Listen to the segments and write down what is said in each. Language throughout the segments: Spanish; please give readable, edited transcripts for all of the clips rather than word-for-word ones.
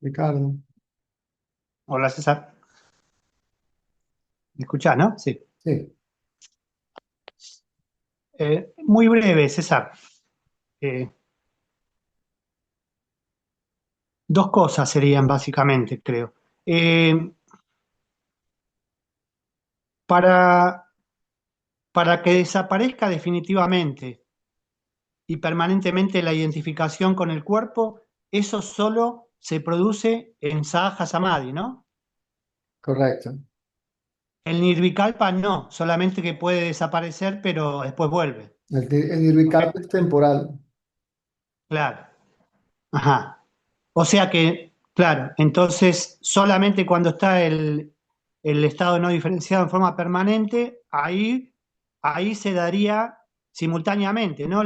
Ricardo. Hola César, ¿me escuchás, no? Sí. Sí, Muy breve, César. Eh, Dos cosas serían básicamente, creo. Eh, para, para que desaparezca definitivamente y permanentemente la identificación con el cuerpo, eso solo se produce en Sahaja Samadhi, ¿no? correcto. El Nirvikalpa no, solamente que puede desaparecer, pero después vuelve. El ¿Correcto? Nirvikalpa es temporal. Claro. Ajá. O sea que, claro, entonces solamente cuando está el estado no diferenciado en forma permanente, ahí se daría simultáneamente, ¿no?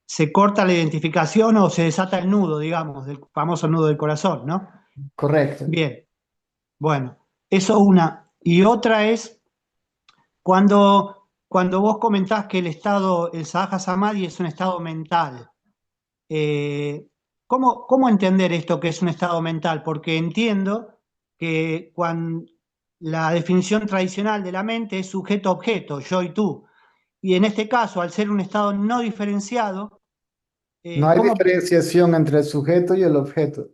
Se corta la identificación o se desata el nudo, digamos, del famoso nudo del corazón, ¿no? Correcto. Bien, bueno, eso una. Y otra es cuando vos comentás que el Sahaja Samadhi es un estado mental. Eh, ¿cómo entender esto que es un estado mental? Porque entiendo que cuando la definición tradicional de la mente es sujeto-objeto, yo y tú. Y en este caso, al ser un estado no diferenciado, No hay ¿cómo? diferenciación entre el sujeto y el objeto.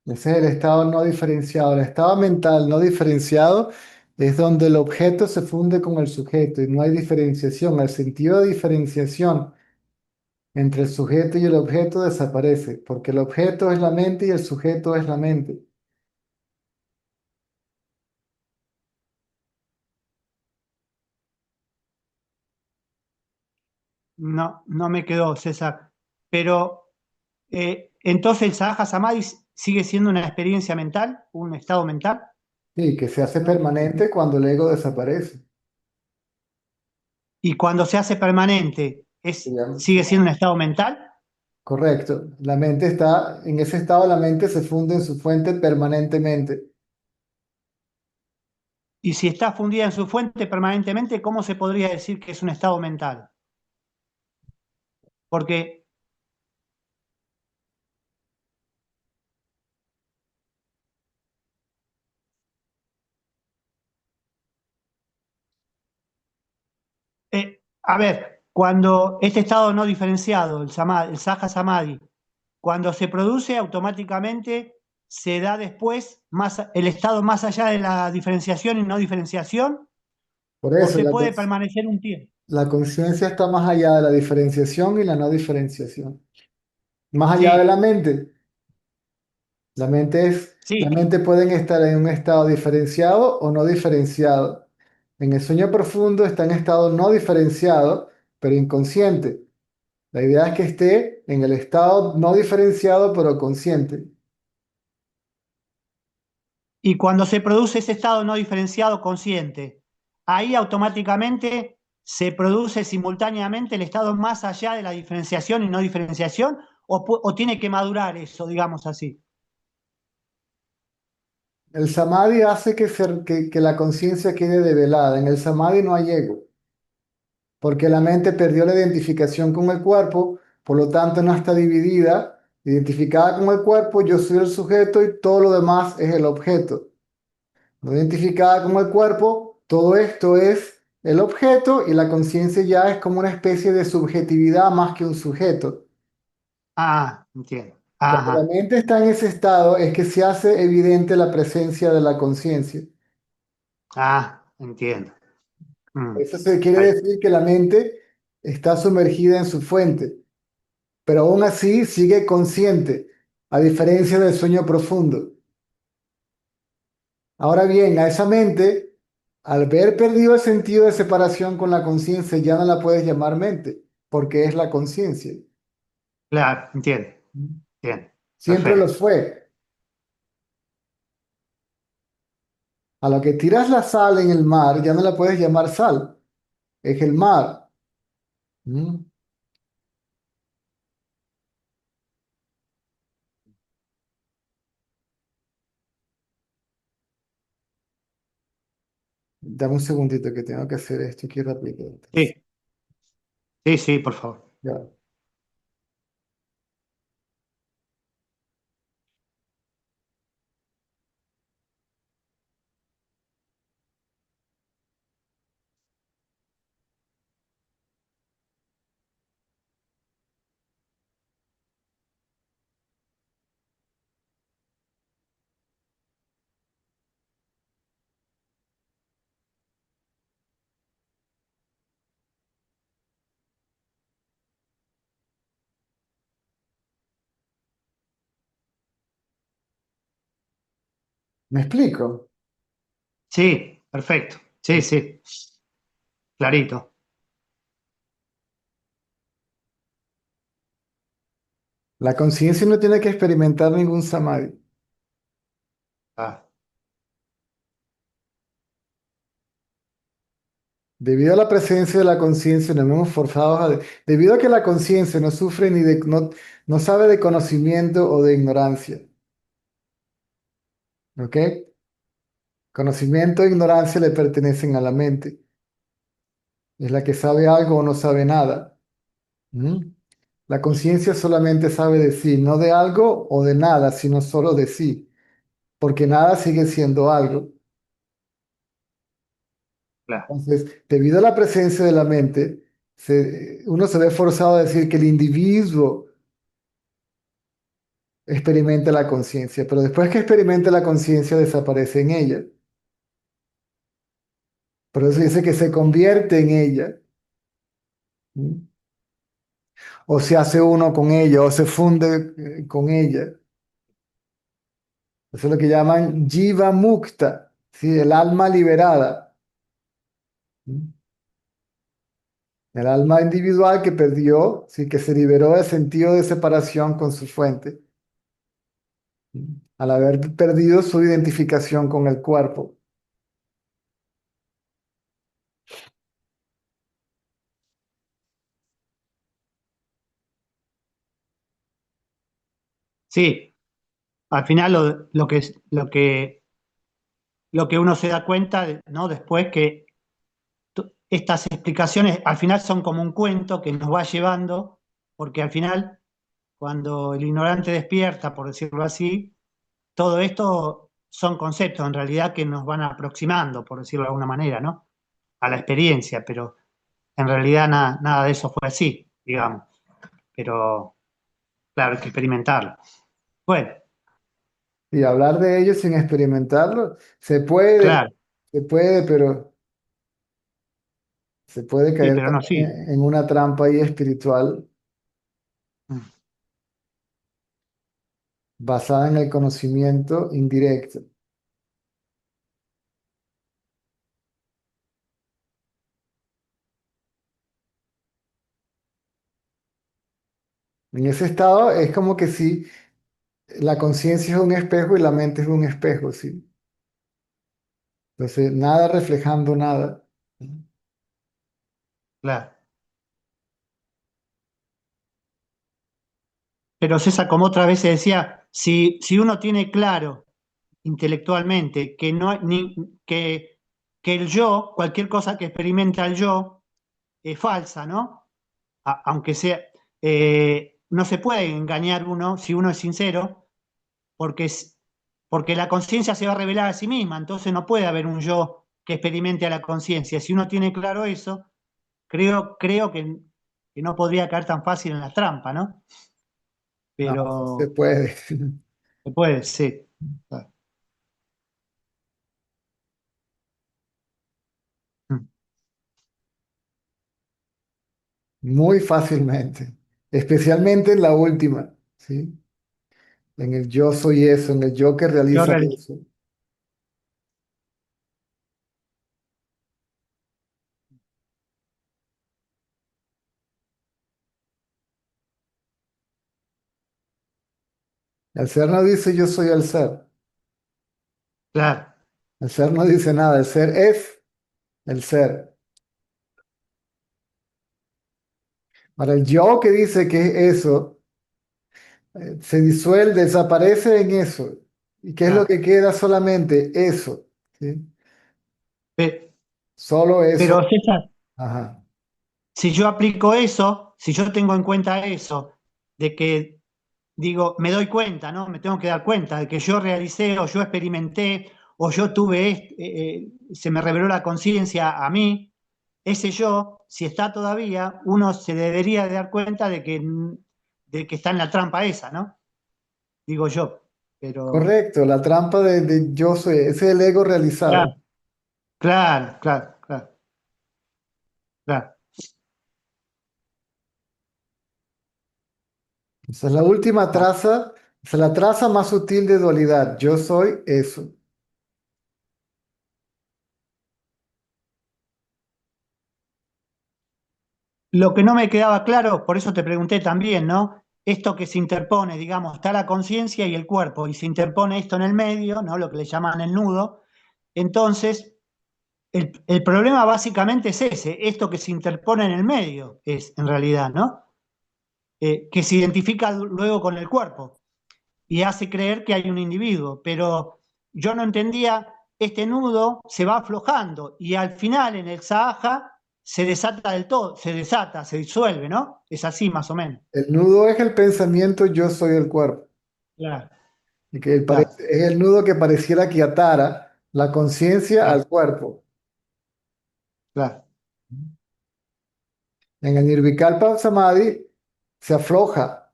Ese es el estado no diferenciado. El estado mental no diferenciado es donde el objeto se funde con el sujeto y no hay diferenciación. El sentido de diferenciación entre el sujeto y el objeto desaparece, porque el objeto es la mente y el sujeto es la mente. No, no me quedó, César. Pero entonces el Sahaja Samadhi sigue siendo una experiencia mental, un estado mental. Sí, que se hace No te entiendo. permanente cuando el ego desaparece. Y cuando se hace permanente, Se llama- ¿sigue siendo un estado mental? Correcto. La mente está, en ese estado la mente se funde en su fuente permanentemente. Y si está fundida en su fuente permanentemente, ¿cómo se podría decir que es un estado mental? Porque, a ver, cuando este estado no diferenciado, el Saha Samadhi, cuando se produce automáticamente se da después el estado más allá de la diferenciación y no diferenciación, Por o eso se puede permanecer un tiempo. la conciencia está más allá de la diferenciación y la no diferenciación. Más allá de la Sí, mente. La sí, mente pueden estar en un estado diferenciado o no diferenciado. En el sueño profundo está en estado no diferenciado, pero inconsciente. La idea es que esté en el estado no diferenciado, pero consciente. y cuando se produce ese estado no diferenciado consciente, ahí automáticamente se produce simultáneamente el estado más allá de la diferenciación y no diferenciación, o tiene que madurar eso, digamos así. El samadhi hace que la conciencia quede develada. En el samadhi no hay ego, porque la mente perdió la identificación con el cuerpo, por lo tanto no está dividida, identificada con el cuerpo, yo soy el sujeto y todo lo demás es el objeto. No identificada con el cuerpo, todo esto es el objeto y la conciencia ya es como una especie de subjetividad más que un sujeto. Ah, entiendo. Cuando la Ajá, mente está en ese estado es que se hace evidente la presencia de la conciencia. entiendo. Mm, Eso se quiere ahí, decir que la mente está sumergida en su fuente, pero aún así sigue consciente, a diferencia del sueño profundo. Ahora bien, a esa mente, al ver perdido el sentido de separación con la conciencia, ya no la puedes llamar mente, porque es la conciencia. claro, entiendo, entiendo. Siempre lo Perfecto. fue. A lo que tiras la sal en el mar, ya no la puedes llamar sal, es el mar. ¿Mm? Dame un segundito que tengo que hacer esto aquí rápido. Sí, sí, sí, por favor. Ya. ¿Me explico? Sí, perfecto. Sí, sí, clarito. La conciencia no tiene que experimentar ningún samadhi. Ah, Debido a la presencia de la conciencia, nos vemos forzados debido a que la conciencia no sufre no sabe de conocimiento o de ignorancia. ¿Ok? Conocimiento e ignorancia le pertenecen a la mente. Es la que sabe algo o no sabe nada. ¿Mm? La conciencia solamente sabe de sí, no de algo o de nada, sino solo de sí, porque nada sigue siendo algo. claro, Entonces, debido a la presencia de la mente, uno se ve forzado a decir que el individuo experimenta la conciencia, pero después que experimenta la conciencia desaparece en ella. Por eso dice que se convierte en ella, ¿m? O se hace uno con ella, o se funde con ella. Eso es lo que llaman Jiva Mukta, ¿sí? El alma liberada, ¿m? El alma individual que perdió, ¿sí? Que se liberó del sentido de separación con su fuente, ¿m? Al haber perdido su identificación con el cuerpo. sí. Al final lo que uno se da cuenta, ¿no? Después que estas explicaciones al final son como un cuento que nos va llevando, porque al final, cuando el ignorante despierta, por decirlo así, todo esto son conceptos en realidad que nos van aproximando, por decirlo de alguna manera, ¿no? A la experiencia, pero en realidad nada de eso fue así, digamos. Pero claro, hay que experimentarlo. Bueno, Y hablar de ello sin experimentarlo, claro, se puede, pero se puede sí, caer pero no también sí. en una trampa ahí espiritual basada en el conocimiento indirecto. En ese estado es como que si la conciencia es un espejo y la mente es un espejo, ¿sí? Entonces, nada reflejando nada. Claro. Pero César, como otra vez se decía, si uno tiene claro intelectualmente que no hay que el yo, cualquier cosa que experimenta el yo, es falsa, ¿no? Aunque sea, no se puede engañar uno si uno es sincero, porque, porque la conciencia se va a revelar a sí misma, entonces no puede haber un yo que experimente a la conciencia. Si uno tiene claro eso, creo que no podría caer tan fácil en la trampa, ¿no? No, sí se Pero puede. se puede, sí. Muy fácilmente. Especialmente en la última, ¿sí? En el yo soy eso, en el yo que Yo realiza real- eso. El ser no dice yo soy el ser. claro, El ser no dice nada. El ser es el ser. Para el yo que dice que es eso, se disuelve, desaparece en eso. ¿Y qué es lo claro. que queda solamente? Eso, ¿sí? Pe- Solo Pero, eso. César, Ajá. si yo aplico eso, si yo tengo en cuenta eso, de que digo, me doy cuenta, ¿no? Me tengo que dar cuenta de que yo realicé o yo experimenté o yo tuve, se me reveló la conciencia a mí, ese yo, si está todavía, uno se debería de dar cuenta de que está en la trampa esa, ¿no? Digo yo, pero Correcto, la trampa de yo soy, ese es el ego realizado. claro, claro, claro, claro, claro. Esa es la última traza, esa es la traza más sutil de dualidad. Yo soy eso. Lo que no me quedaba claro, por eso te pregunté también, ¿no? Esto que se interpone, digamos, está la conciencia y el cuerpo, y se interpone esto en el medio, ¿no? Lo que le llaman el nudo. Entonces, el problema básicamente es ese, esto que se interpone en el medio, es en realidad, ¿no? Que se identifica luego con el cuerpo y hace creer que hay un individuo, pero yo no entendía, este nudo se va aflojando y al final en el Sahaja se desata del todo, se desata, se disuelve, ¿no? Es así más o menos. El nudo es el pensamiento yo soy el cuerpo. Claro, Y que claro, es el nudo que pareciera que atara la conciencia claro, al cuerpo. claro. En el Nirvikalpa Samadhi se afloja.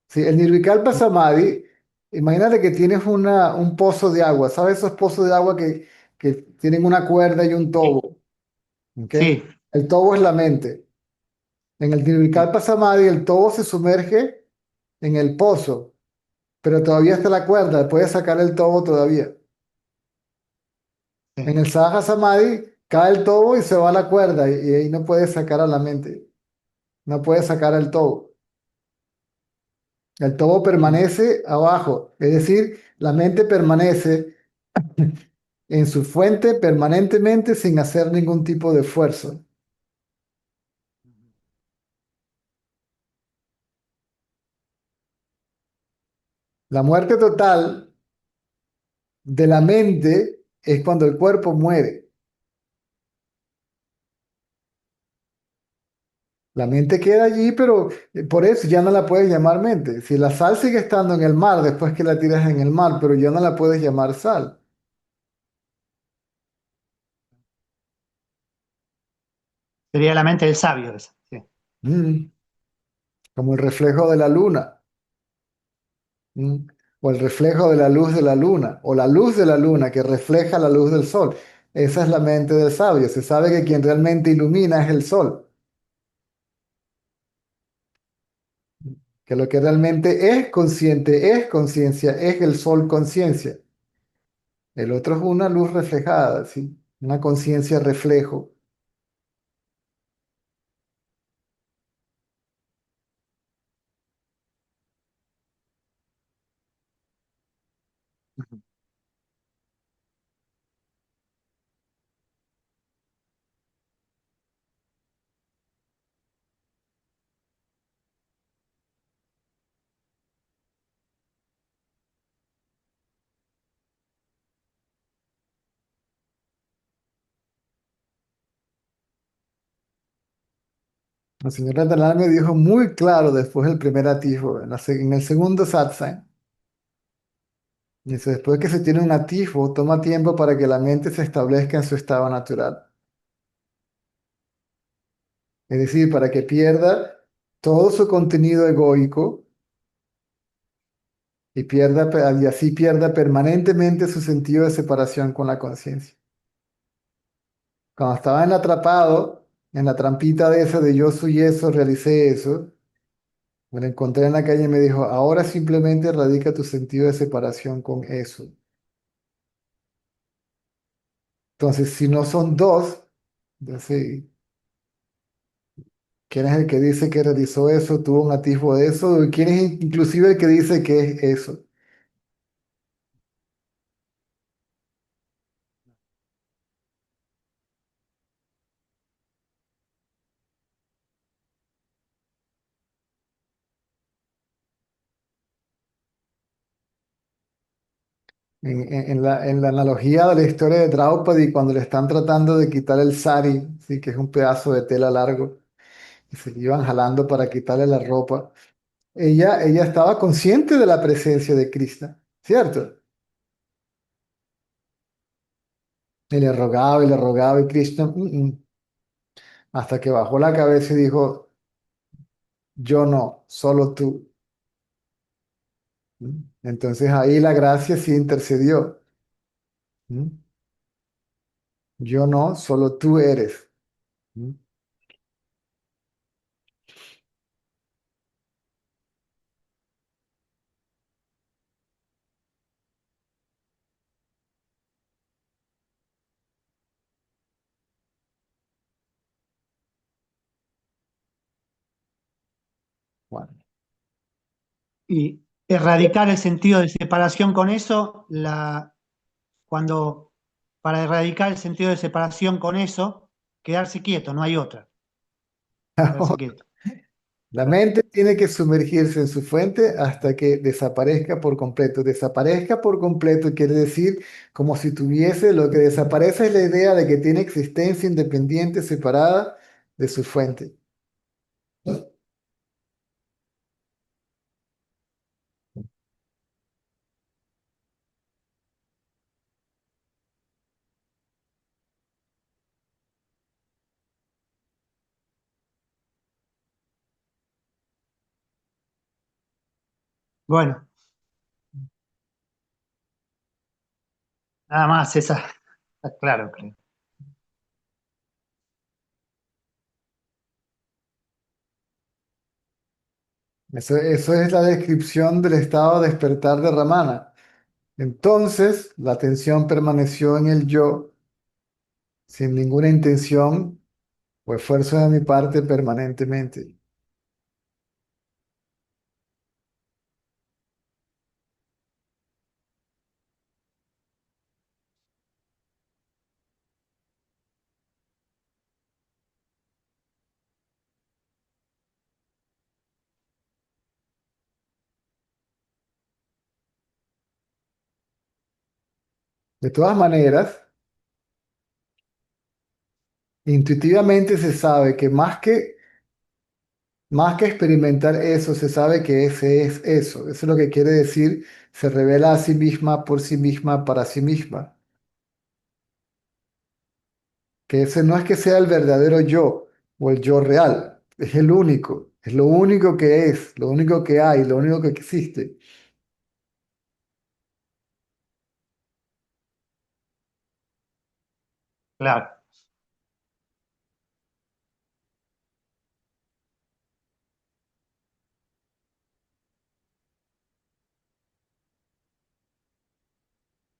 Sí, el Nirvikalpa Samadhi, imagínate que tienes un pozo de agua. ¿Sabes esos pozos de agua que tienen una cuerda y un tobo? ¿Ok? Sí, El tobo es la mente. En el sí, Nirvikalpa Samadhi, el tobo se sumerge en el pozo, pero todavía está la cuerda, puedes sacar el tobo todavía. sí. En el Sahaja Samadhi cae el tobo y se va la cuerda y ahí no puedes sacar a la mente, no puedes sacar el tobo. El tobo Mm. permanece abajo, es decir, la mente permanece en su fuente permanentemente sin hacer ningún tipo de esfuerzo. La muerte total de la mente es cuando el cuerpo muere. La mente queda allí, pero por eso ya no la puedes llamar mente. Si la sal sigue estando en el mar después que la tiras en el mar, pero ya no la puedes llamar sal. Sería la mente del sabio esa. Sí. Mm, como el reflejo de la luna. Mm, o el reflejo de la luz de la luna, o la luz de la luna que refleja la luz del sol. Esa es la mente del sabio. Se sabe que quien realmente ilumina es el sol, que lo que realmente es consciente, es conciencia, es el sol conciencia. El otro es una luz reflejada, ¿sí? Una conciencia reflejo. La señora Dalai me dijo muy claro después del primer atisbo, en el segundo satsang. Dice, después que se tiene un atisbo, toma tiempo para que la mente se establezca en su estado natural. Es decir, para que pierda todo su contenido egoico y así pierda permanentemente su sentido de separación con la conciencia. Cuando estaba en atrapado, en la trampita de esa de yo soy eso, realicé eso, me lo encontré en la calle y me dijo, ahora simplemente radica tu sentido de separación con eso. Entonces, si no son dos, entonces, ¿quién es el que dice que realizó eso, tuvo un atisbo de eso? ¿Y quién es inclusive el que dice que es eso? En la analogía de la historia de Draupadi, cuando le están tratando de quitar el sari, ¿sí? Que es un pedazo de tela largo, y se le iban jalando para quitarle la ropa, ella estaba consciente de la presencia de Krishna, ¿cierto? Y le rogaba, y Krishna, hasta que bajó la cabeza y dijo, yo no, solo tú. ¿Mm? Entonces ahí la gracia sí intercedió. ¿Mm? Yo no, solo tú eres. ¿Mm? Bueno, Y erradicar el sentido de separación con eso, cuando para erradicar el sentido de separación con eso, quedarse quieto, no hay otra, quedarse quieto. la mente tiene que sumergirse en su fuente hasta que desaparezca por completo. Desaparezca por completo quiere decir como si tuviese, lo que desaparece es la idea de que tiene existencia independiente, separada de su fuente. Bueno, nada más, esa, está claro, creo. Eso es la descripción del estado de despertar de Ramana. Entonces, la atención permaneció en el yo sin ninguna intención o esfuerzo de mi parte permanentemente. De todas maneras, intuitivamente se sabe que más que experimentar eso, se sabe que ese es eso. Eso es lo que quiere decir, se revela a sí misma, por sí misma, para sí misma. Que ese no es que sea el verdadero yo o el yo real, es el único, es lo único que es, lo único que hay, lo único que existe. Claro.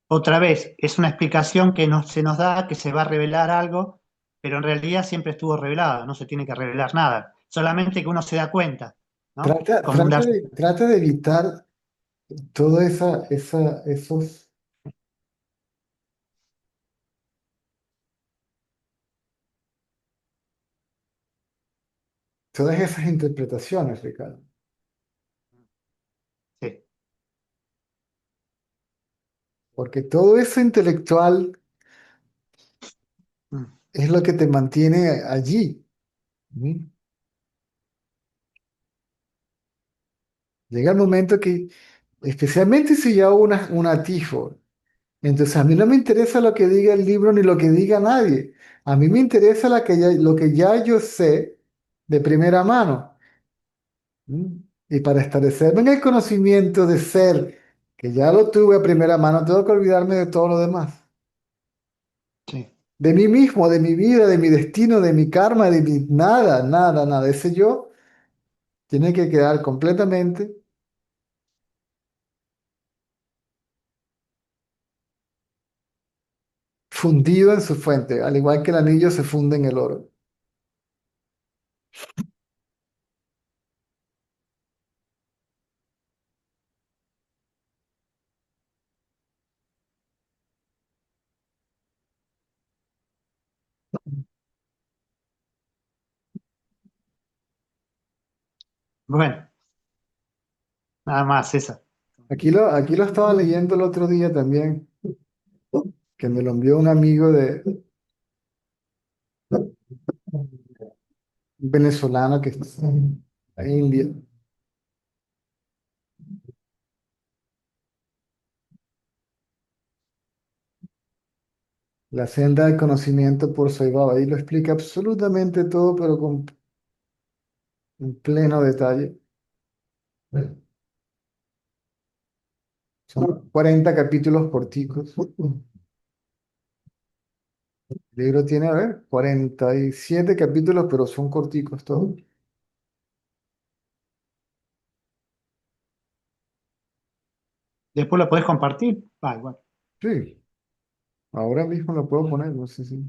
Otra vez, es una explicación que se nos da que se va a revelar algo, pero en realidad siempre estuvo revelado, no se tiene que revelar nada, solamente que uno se da cuenta, ¿no? Trata, Como un trata darse. de, trata de evitar toda todas esas interpretaciones, Ricardo. Sí. Porque todo eso intelectual Mm. es lo que te mantiene allí. ¿Mm? Llega el momento que, especialmente si ya hubo un atisbo, entonces a mí no me interesa lo que diga el libro ni lo que diga nadie. A mí me interesa lo que ya yo sé de primera mano. ¿Mm? Y para establecerme en el conocimiento de ser, que ya lo tuve a primera mano, tengo que olvidarme de todo lo demás. Sí. De mí mismo, de mi vida, de mi destino, de mi karma, de mi nada, nada, nada. Ese yo tiene que quedar completamente fundido en su fuente, al igual que el anillo se funde en el oro. Bueno, nada más esa. Aquí lo estaba leyendo el otro día también, que me lo envió un amigo de un venezolano que está en la India. La senda del conocimiento por Sai Baba. Ahí lo explica absolutamente todo, pero con en pleno detalle. Son 40 capítulos corticos. El libro tiene, a ver, 47 capítulos, pero son corticos todos. Después lo podés compartir. Ah, igual. Sí, ahora mismo lo puedo poner, no sé si.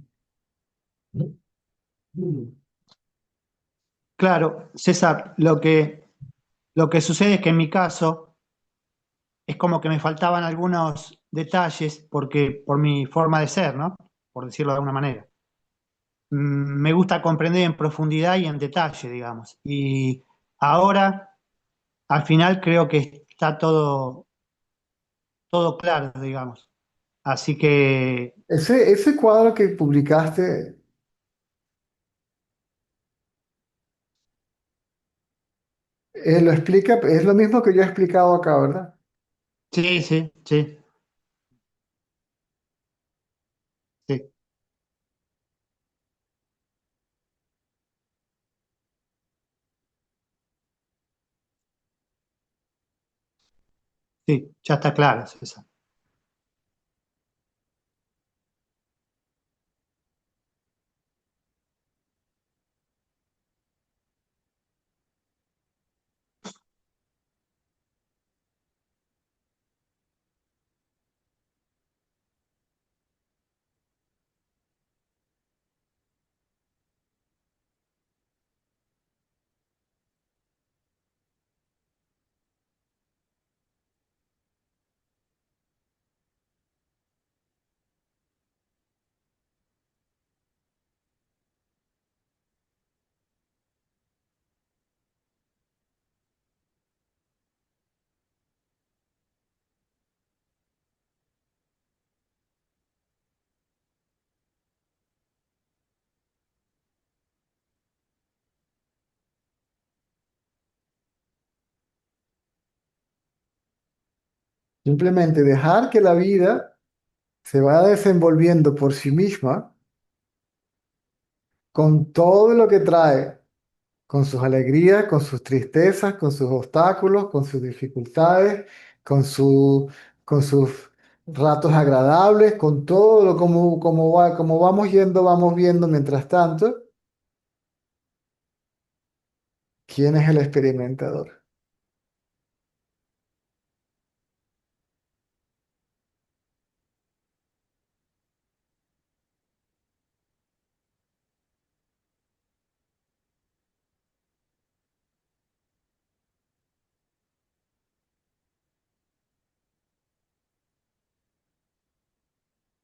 Claro, César, lo que Lo que sucede es que en mi caso es como que me faltaban algunos detalles porque por mi forma de ser, ¿no? Por decirlo de alguna manera. Me gusta comprender en profundidad y en detalle, digamos. Y ahora, al final, creo que está todo claro, digamos. Así que Ese cuadro que publicaste, lo explica, es lo mismo que yo he explicado acá, ¿verdad? sí, sí, sí, sí, sí, ya está claro, César. Simplemente dejar que la vida se vaya desenvolviendo por sí misma con todo lo que trae, con sus alegrías, con sus tristezas, con sus obstáculos, con sus dificultades, con con sus ratos agradables, con todo lo como vamos yendo, vamos viendo mientras tanto, quién es el experimentador.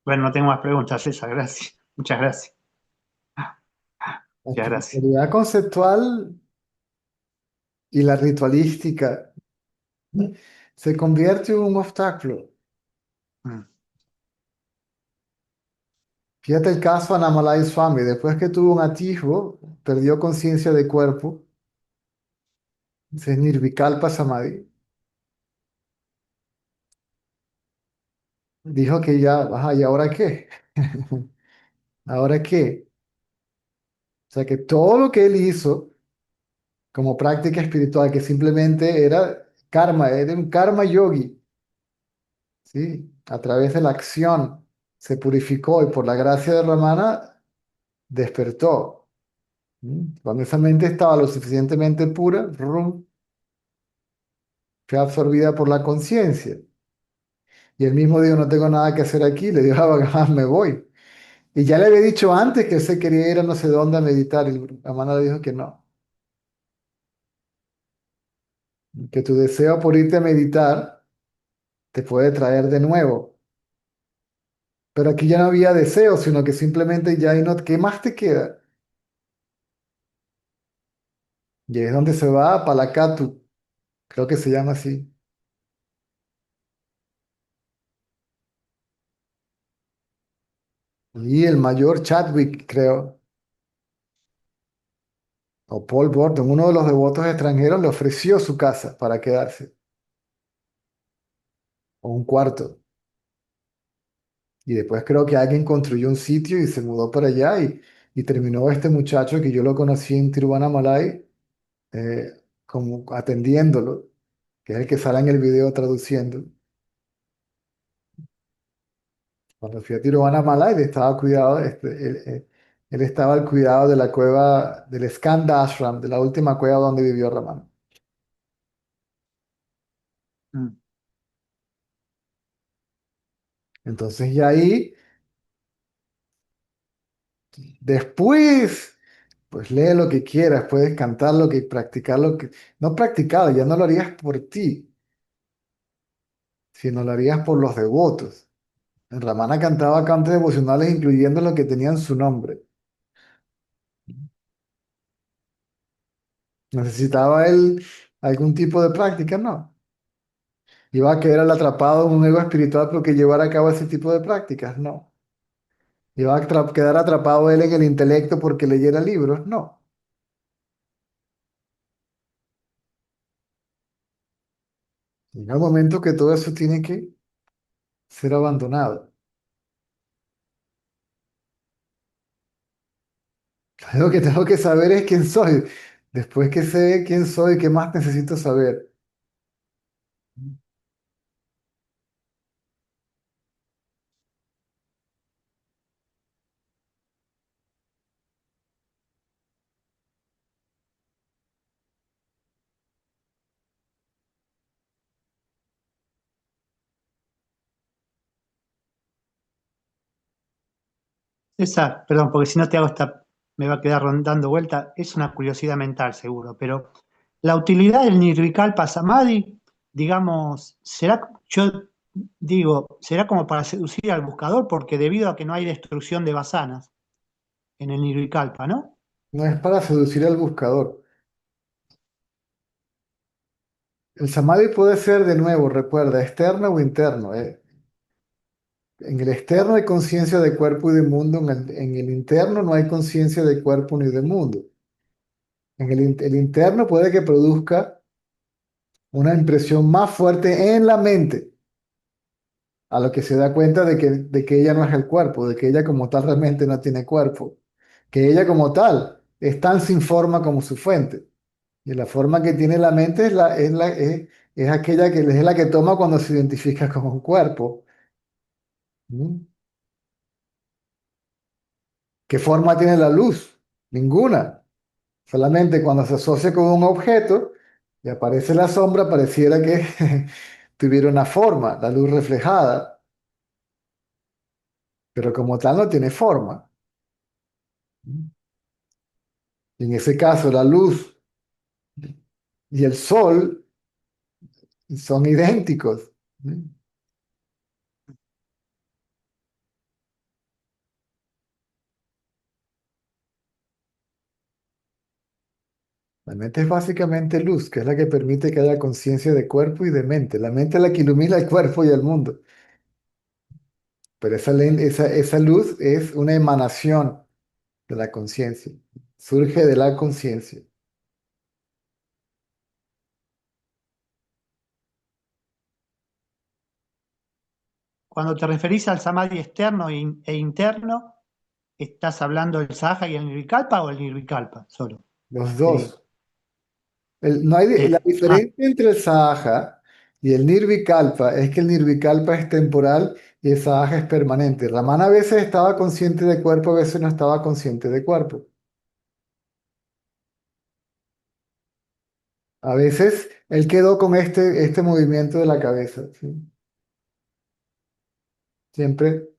Bueno, no tengo más preguntas, César, gracias. Muchas gracias. La Muchas gracias. espiritualidad conceptual y la ritualística se convierte en un obstáculo. Mm. Fíjate el caso Annamalai Swami, después que tuvo un atisbo, perdió conciencia de cuerpo, ese es Nirvikalpa Samadhi, dijo que ya, ajá, ¿y ahora qué? ¿Ahora qué? O sea que todo lo que él hizo como práctica espiritual, que simplemente era karma, era un karma yogi, ¿sí? A través de la acción se purificó y por la gracia de Ramana despertó. Cuando esa mente estaba lo suficientemente pura, rum, fue absorbida por la conciencia. Y él mismo dijo, no tengo nada que hacer aquí, le dijo, ah, me voy. Y ya le había dicho antes que él se quería ir a no sé dónde a meditar, y Ramana le dijo que no, que tu deseo por irte a meditar te puede traer de nuevo. Pero aquí ya no había deseo, sino que simplemente ya, y no, ¿qué más te queda? Y ahí es donde se va a Palakatu, creo que se llama así. Y el mayor Chadwick, creo, o Paul Burton, uno de los devotos extranjeros, le ofreció su casa para quedarse, o un cuarto. Y después creo que alguien construyó un sitio y se mudó para allá y terminó este muchacho que yo lo conocí en Tiruvannamalai como atendiéndolo, que es el que sale en el video traduciendo. Cuando fui a Tiruvannamalai, él estaba cuidado, él estaba al cuidado de la cueva del Skanda Ashram, de la última cueva donde vivió Ramán. Mm. Entonces ya ahí, después, Pues lee lo que quieras, puedes cantar lo que, practicar lo que, no practicar, ya no lo harías por ti, sino lo harías por los devotos. El Ramana cantaba cantos devocionales incluyendo los que tenían su nombre. ¿Necesitaba él algún tipo de práctica? No. ¿Iba a quedar atrapado en un ego espiritual porque llevara a cabo ese tipo de prácticas? No. ¿Iba a quedar atrapado él en el intelecto porque leyera libros? No. Llega un momento que todo eso tiene que ser abandonado. Lo que tengo que saber es quién soy. Después que sé quién soy, ¿qué más necesito saber? Esa, perdón, porque si no te hago esta, me va a quedar dando vuelta, es una curiosidad mental seguro, pero la utilidad del Nirvikalpa Samadhi, digamos, será, yo digo, será como para seducir al buscador, porque debido a que no hay destrucción de vasanas en el Nirvikalpa, ¿no? No es para seducir al buscador. El samadhi puede ser, de nuevo, recuerda, externo o interno. En el externo hay conciencia de cuerpo y de mundo, en el interno no hay conciencia de cuerpo ni de mundo. El interno puede que produzca una impresión más fuerte en la mente, a lo que se da cuenta de que ella no es el cuerpo, de que ella como tal realmente no tiene cuerpo, que ella como tal es tan sin forma como su fuente. Y la forma que tiene la mente es aquella que es la que toma cuando se identifica con un cuerpo. ¿Mm? ¿Qué forma tiene la luz? Ninguna. Solamente cuando se asocia con un objeto y aparece la sombra, pareciera que tuviera una forma, la luz reflejada, pero como tal no tiene forma. Y en ese caso, la luz y el sol son idénticos. La mente es básicamente luz, que es la que permite que haya conciencia de cuerpo y de mente. La mente es la que ilumina el cuerpo y el mundo. Pero esa luz es una emanación de la conciencia. Surge de la conciencia. Cuando te referís al Samadhi externo e interno, ¿estás hablando del Sahaja y el Nirvikalpa o el Nirvikalpa solo? Los Te digo. dos. No hay, la Ah, diferencia entre el Sahaja y el Nirvikalpa es que el Nirvikalpa es temporal y el Sahaja es permanente. Ramana a veces estaba consciente de cuerpo, a veces no estaba consciente de cuerpo. A veces él quedó con este movimiento de la cabeza, ¿sí? Siempre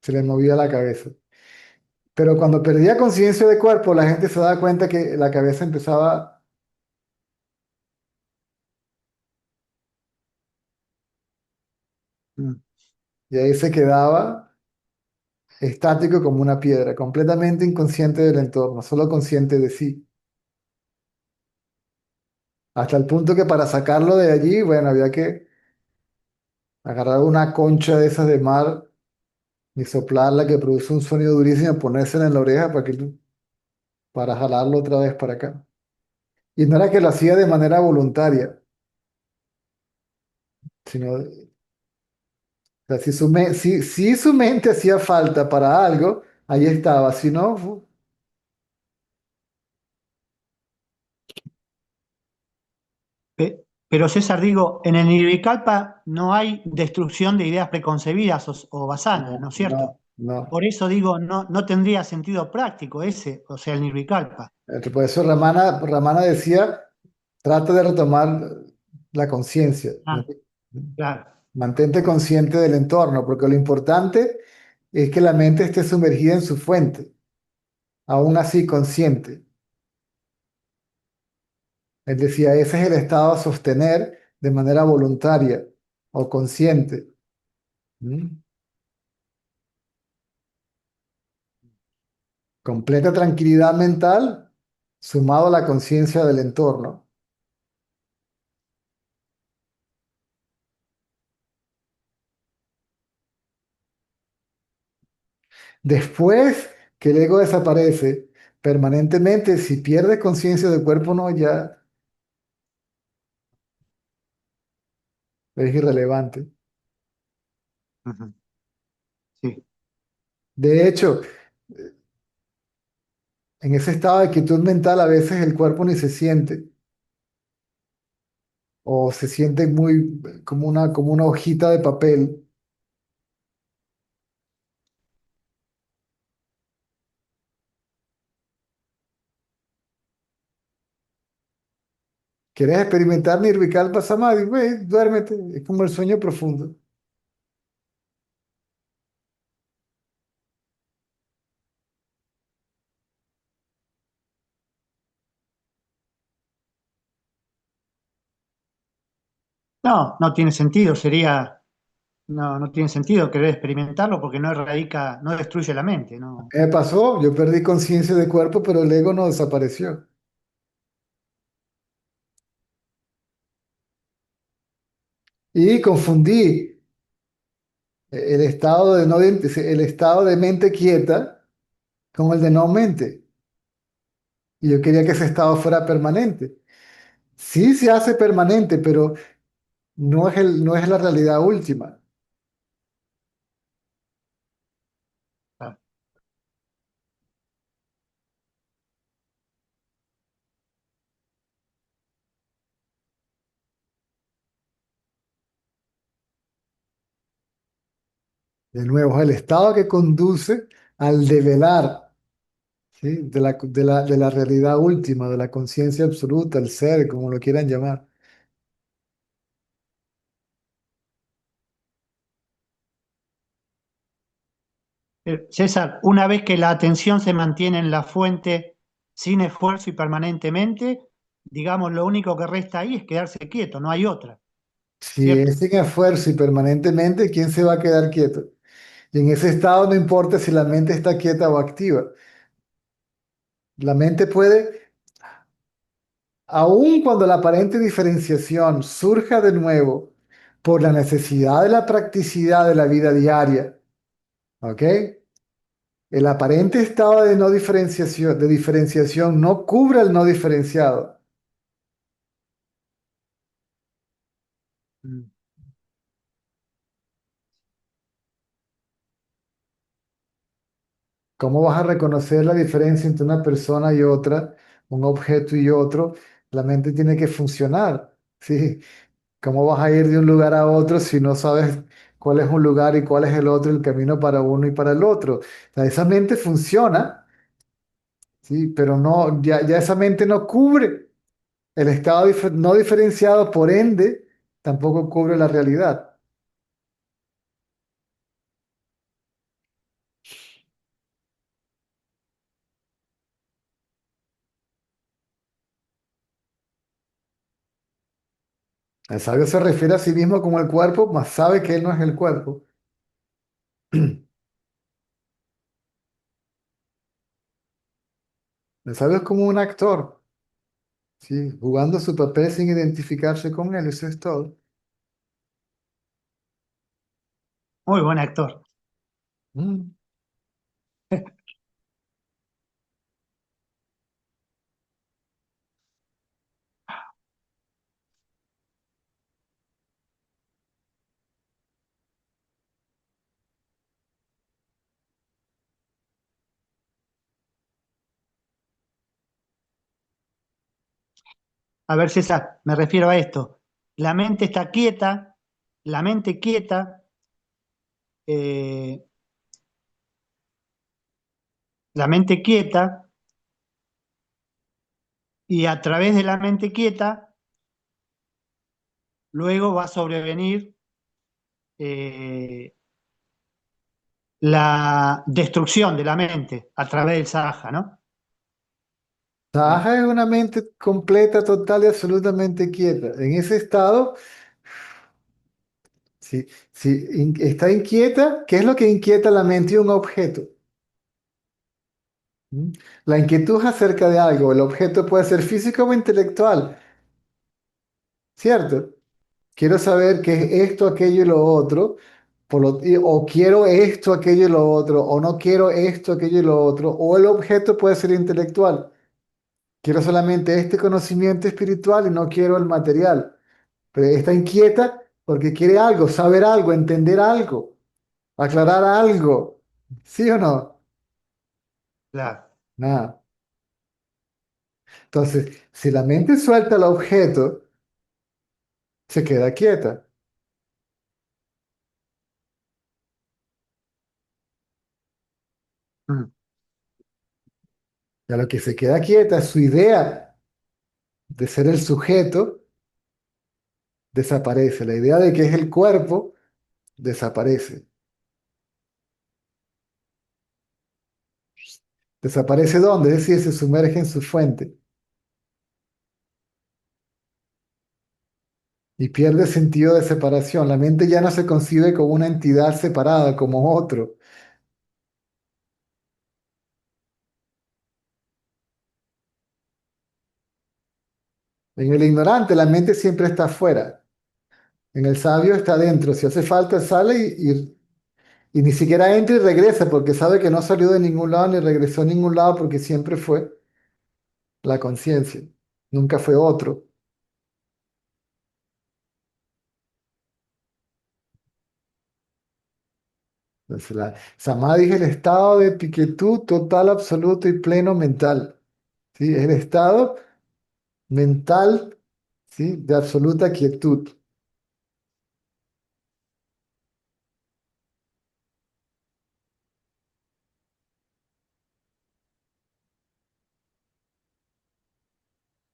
se le movía la cabeza. Pero cuando perdía conciencia de cuerpo, la gente se daba cuenta que la cabeza empezaba, mm. y ahí se quedaba estático como una piedra, completamente inconsciente del entorno, solo consciente de sí. Hasta el punto que para sacarlo de allí, bueno, había que agarrar una concha de esas de mar y soplarla que produce un sonido durísimo, ponérsela en la oreja para jalarlo otra vez para acá. Y no era que lo hacía de manera voluntaria, sino, o sea, si su mente hacía falta para algo, ahí estaba, si no, Pero César, digo, en el Nirvikalpa no hay destrucción de ideas preconcebidas o basanas, no, ¿no es cierto? no, no. Por eso digo, no tendría sentido práctico ese, o sea, el Nirvikalpa. Por eso Ramana decía, trata de retomar la conciencia. Ah, claro. Mantente consciente del entorno, porque lo importante es que la mente esté sumergida en su fuente. aún así consciente. Él decía, ese es el estado a sostener de manera voluntaria o consciente. ¿Mm? Completa tranquilidad mental sumado a la conciencia del entorno. Después que el ego desaparece permanentemente, si pierde conciencia del cuerpo, no, ya es irrelevante. Ujú. Sí. De hecho, en ese estado de quietud mental a veces el cuerpo ni se siente o se siente muy como una hojita de papel. ¿Quieres experimentar Nirvikalpa Samadhi? Ve, duérmete, es como el sueño profundo. No, no tiene sentido, no, no tiene sentido querer experimentarlo porque no erradica, no destruye la mente, no. ¿Qué me pasó? Yo perdí conciencia de cuerpo, pero el ego no desapareció. Y confundí el estado de, no, el estado de mente quieta con el de no mente. Y yo quería que ese estado fuera permanente. Sí se hace permanente, pero no es la realidad última. De nuevo, es el estado que conduce al develar, ¿sí? De la realidad última, de la conciencia absoluta, el ser, como lo quieran llamar. César, una vez que la atención se mantiene en la fuente sin esfuerzo y permanentemente, digamos, lo único que resta ahí es quedarse quieto, no hay otra, Si ¿cierto? es sin esfuerzo y permanentemente, ¿quién se va a quedar quieto? Y en ese estado no importa si la mente está quieta o activa. La mente puede, aun cuando la aparente diferenciación surja de nuevo por la necesidad de la practicidad de la vida diaria, ¿ok? El aparente estado de diferenciación no cubre el no diferenciado. Mm. ¿Cómo vas a reconocer la diferencia entre una persona y otra, un objeto y otro? La mente tiene que funcionar, ¿sí? ¿Cómo vas a ir de un lugar a otro si no sabes cuál es un lugar y cuál es el otro, el camino para uno y para el otro? O sea, esa mente funciona, ¿sí? Pero no, ya esa mente no cubre el estado no diferenciado, por ende, tampoco cubre la realidad. El sabio se refiere a sí mismo como el cuerpo, mas sabe que él no es el cuerpo. El sabio es como un actor, ¿sí? Jugando su papel sin identificarse con él, eso es todo. Muy buen actor. Mm. A ver, César, me refiero a esto. La mente está quieta, la mente quieta, eh, la mente quieta, y a través de la mente quieta, luego va a sobrevenir eh, la destrucción de la mente a través del sahaja, ¿no? Sí, Sahaja es una mente completa, total y absolutamente quieta. En ese estado, si está inquieta, ¿qué es lo que inquieta la mente de un objeto? ¿Mm? La inquietud es acerca de algo. El objeto puede ser físico o intelectual, ¿cierto? Quiero saber qué es esto, aquello y lo otro, o quiero esto, aquello y lo otro, o no quiero esto, aquello y lo otro, o el objeto puede ser intelectual. Quiero solamente este conocimiento espiritual y no quiero el material. Pero está inquieta porque quiere algo, saber algo, entender algo, aclarar algo. ¿Sí o no? claro. Nada. Entonces, si la mente suelta el objeto, se queda quieta. Mm. Ya lo que se queda quieta es su idea de ser el sujeto, desaparece. La idea de que es el cuerpo, desaparece. ¿Desaparece dónde? Es decir, se sumerge en su fuente y pierde sentido de separación. La mente ya no se concibe como una entidad separada, como otro. En el ignorante, la mente siempre está afuera. En el sabio está dentro. Si hace falta, sale y ni siquiera entra y regresa porque sabe que no salió de ningún lado ni regresó a ningún lado porque siempre fue la conciencia. Nunca fue otro. Entonces, Samadhi es el estado de quietud total, absoluto y pleno mental. ¿Sí? Es el estado mental, ¿sí? De absoluta quietud.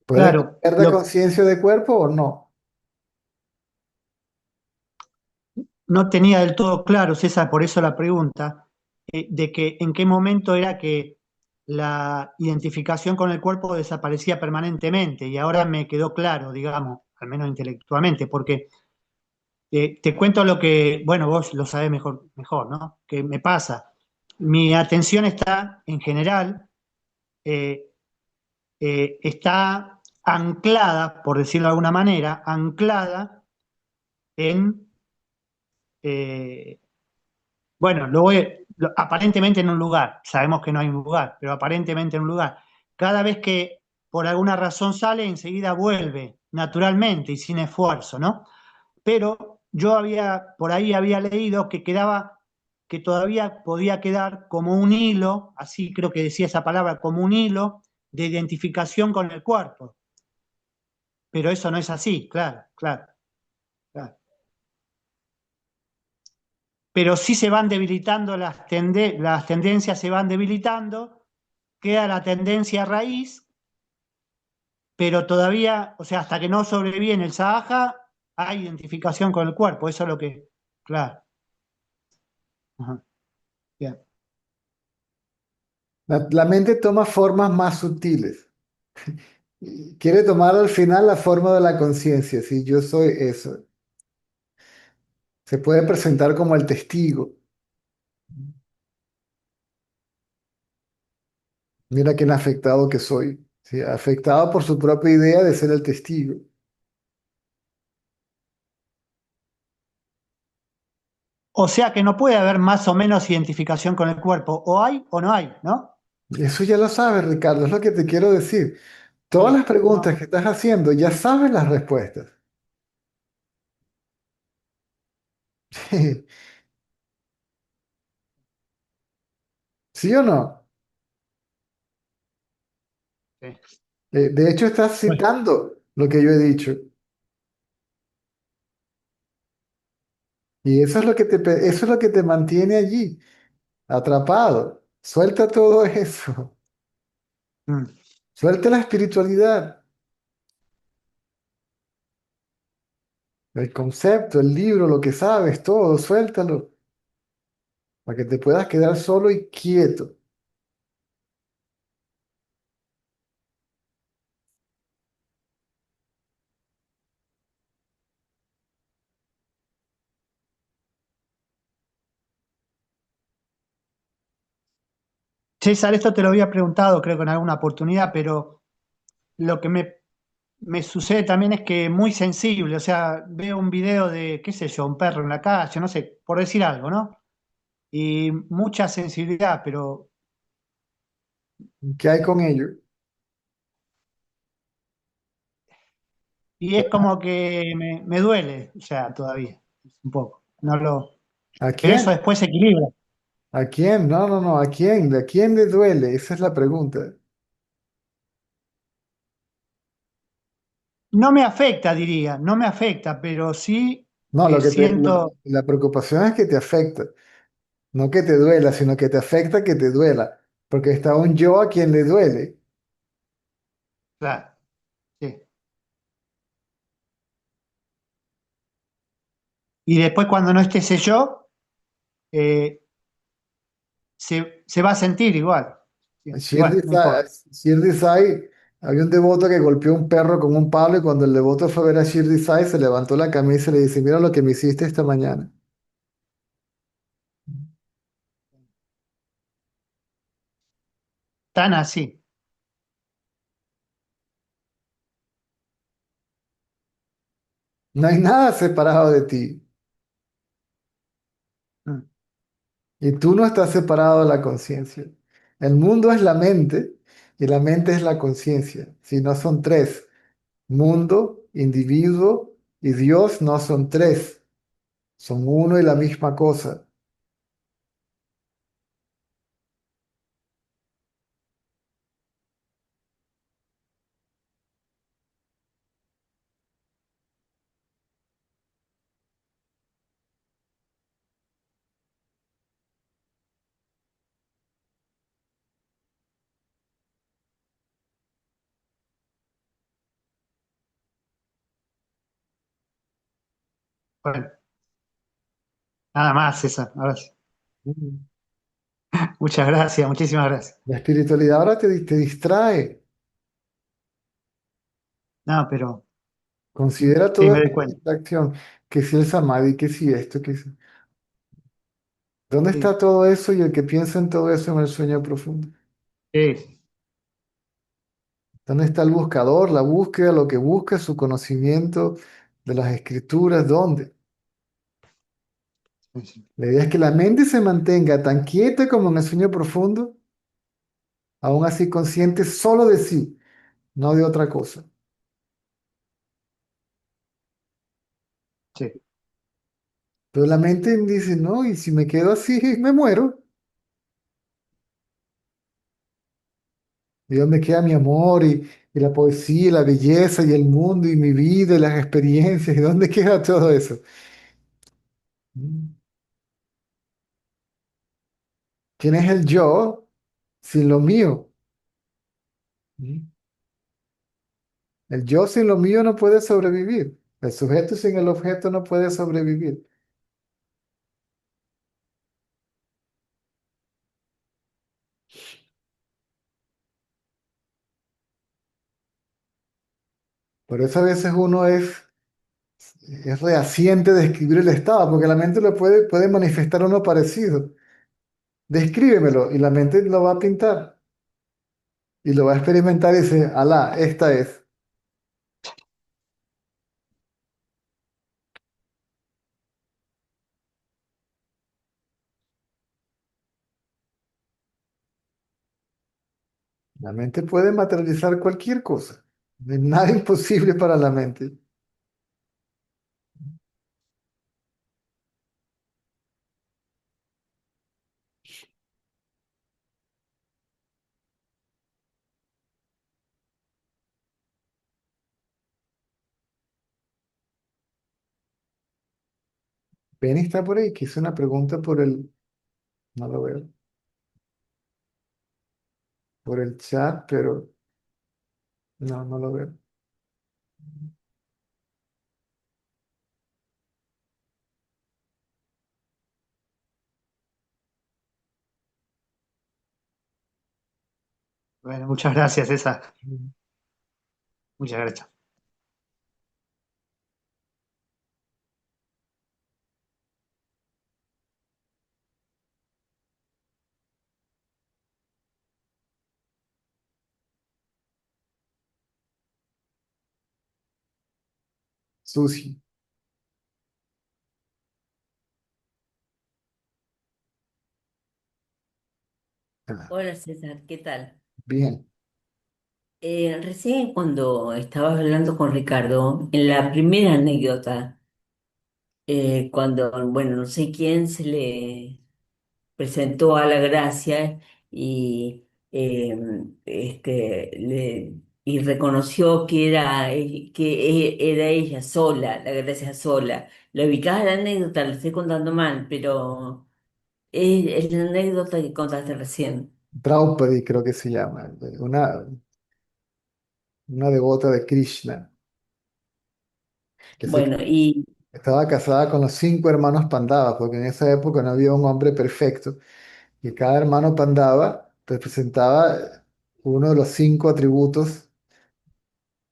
¿Puedes Claro, cambiar la conciencia de cuerpo o no? no tenía del todo claro, César, por eso la pregunta, de que en qué momento era que la identificación con el cuerpo desaparecía permanentemente y ahora me quedó claro, digamos, al menos intelectualmente, porque te cuento lo que, bueno, vos lo sabés mejor, ¿no? Que me pasa. Mi atención está, en general, eh, está anclada, por decirlo de alguna manera, anclada en, eh, bueno, aparentemente en un lugar, sabemos que no hay un lugar, pero aparentemente en un lugar. Cada vez que por alguna razón sale, enseguida vuelve, naturalmente y sin esfuerzo, ¿no? Pero yo por ahí había leído que todavía podía quedar como un hilo, así creo que decía esa palabra, como un hilo de identificación con el cuerpo. Pero eso no es así, claro, claro, claro. Pero sí se van debilitando las tendencias, se van debilitando, queda la tendencia raíz, pero todavía, o sea, hasta que no sobreviene el Sahaja, hay identificación con el cuerpo, eso es lo que, claro. Ajá, bien. La mente toma formas más sutiles. Y quiere tomar al final la forma de la conciencia. Si yo soy eso. Se puede presentar como el testigo. Mira qué afectado que soy. ¿Sí? Afectado por su propia idea de ser el testigo. O sea que no puede haber más o menos identificación con el cuerpo, o hay o no hay, ¿no? Eso ya lo sabes, Ricardo, es lo que te quiero decir. Todas las Sí, preguntas no, que estás haciendo, ya sabes las respuestas. ¿Sí o no? sí. De hecho, estás Bueno, citando lo que yo he dicho. Y eso es lo que eso es lo que te mantiene allí, atrapado. Suelta todo eso. mm. Suelta la espiritualidad, el concepto, el libro, lo que sabes, todo, suéltalo, para que te puedas quedar solo y quieto. César, esto te lo había preguntado, creo que en alguna oportunidad, pero lo que me sucede también es que muy sensible, o sea, veo un video de, qué sé yo, un perro en la calle, no sé, por decir algo, ¿no? Y mucha sensibilidad, pero, ¿Qué hay con ello? y es como que me duele, o sea, todavía, un poco, no lo, ¿A pero eso quién? después se equilibra. ¿A quién? No, no, no. ¿A quién? ¿A quién le duele? Esa es la pregunta. No me afecta, diría, no me afecta, pero sí No, lo que siento, la preocupación es que te afecta. No que te duela, sino que te afecta que te duela. Porque está un yo a quien le duele. claro, sí. Y después cuando no esté ese yo, eh, se va a sentir igual. Sí, y bueno, no importa. Shirdi Sai, había un devoto que golpeó a un perro con un palo y cuando el devoto fue a ver a Shirdi Sai, se levantó la camisa y le dice, mira lo que me hiciste esta mañana. Tan así. No hay nada separado de ti Mm, y tú no estás separado de la conciencia. El mundo es la mente y la mente es la conciencia. Si no son tres, mundo, individuo y Dios no son tres, son uno y la misma cosa. bueno, nada más, César. Ahora sí. Mm. Muchas gracias, muchísimas gracias. La espiritualidad ahora te distrae. No, pero Considera sí, toda me esta doy cuenta. distracción, que si el samadhi, que si esto, que si... ¿Dónde Sí, está todo eso y el que piensa en todo eso en el sueño profundo? sí, ¿Dónde está el buscador, la búsqueda, lo que busca, su conocimiento de las escrituras? ¿Dónde? sí, sí. La idea es que la mente se mantenga tan quieta como en el sueño profundo, aún así consciente solo de sí, no de otra cosa. Sí. Pero la mente dice, no, y si me quedo así, me muero. ¿Y dónde queda mi amor y la poesía, y la belleza y el mundo y mi vida y las experiencias? ¿Y dónde queda todo eso? Mm. ¿Quién es el yo sin lo mío? Mm. El yo sin lo mío no puede sobrevivir. El sujeto sin el objeto no puede sobrevivir. Por eso a veces uno es reaciente de escribir el estado, porque la mente puede manifestar uno parecido. Descríbemelo y la mente lo va a pintar y lo va a experimentar y dice, alá, esta es. La mente puede materializar cualquier cosa. No hay nada imposible para la mente. Penny está por ahí, que hizo una pregunta no lo veo, por el chat, pero no, no lo veo. Bueno, muchas gracias, César. Muchas gracias. sucio. Ah, Hola César, ¿qué tal? bien. Recién cuando estabas hablando con Ricardo, en la primera anécdota, cuando, bueno, no sé quién se le presentó a la Gracia y, y reconoció que era ella sola, la Gracia sola. Lo ubicás la anécdota, lo estoy contando mal, pero es la anécdota que contaste recién. Draupadi creo que se llama, una devota de Krishna, que se Bueno, y estaba casada con los 5 hermanos Pandavas, porque en esa época no había un hombre perfecto, y cada hermano Pandava representaba uno de los 5 atributos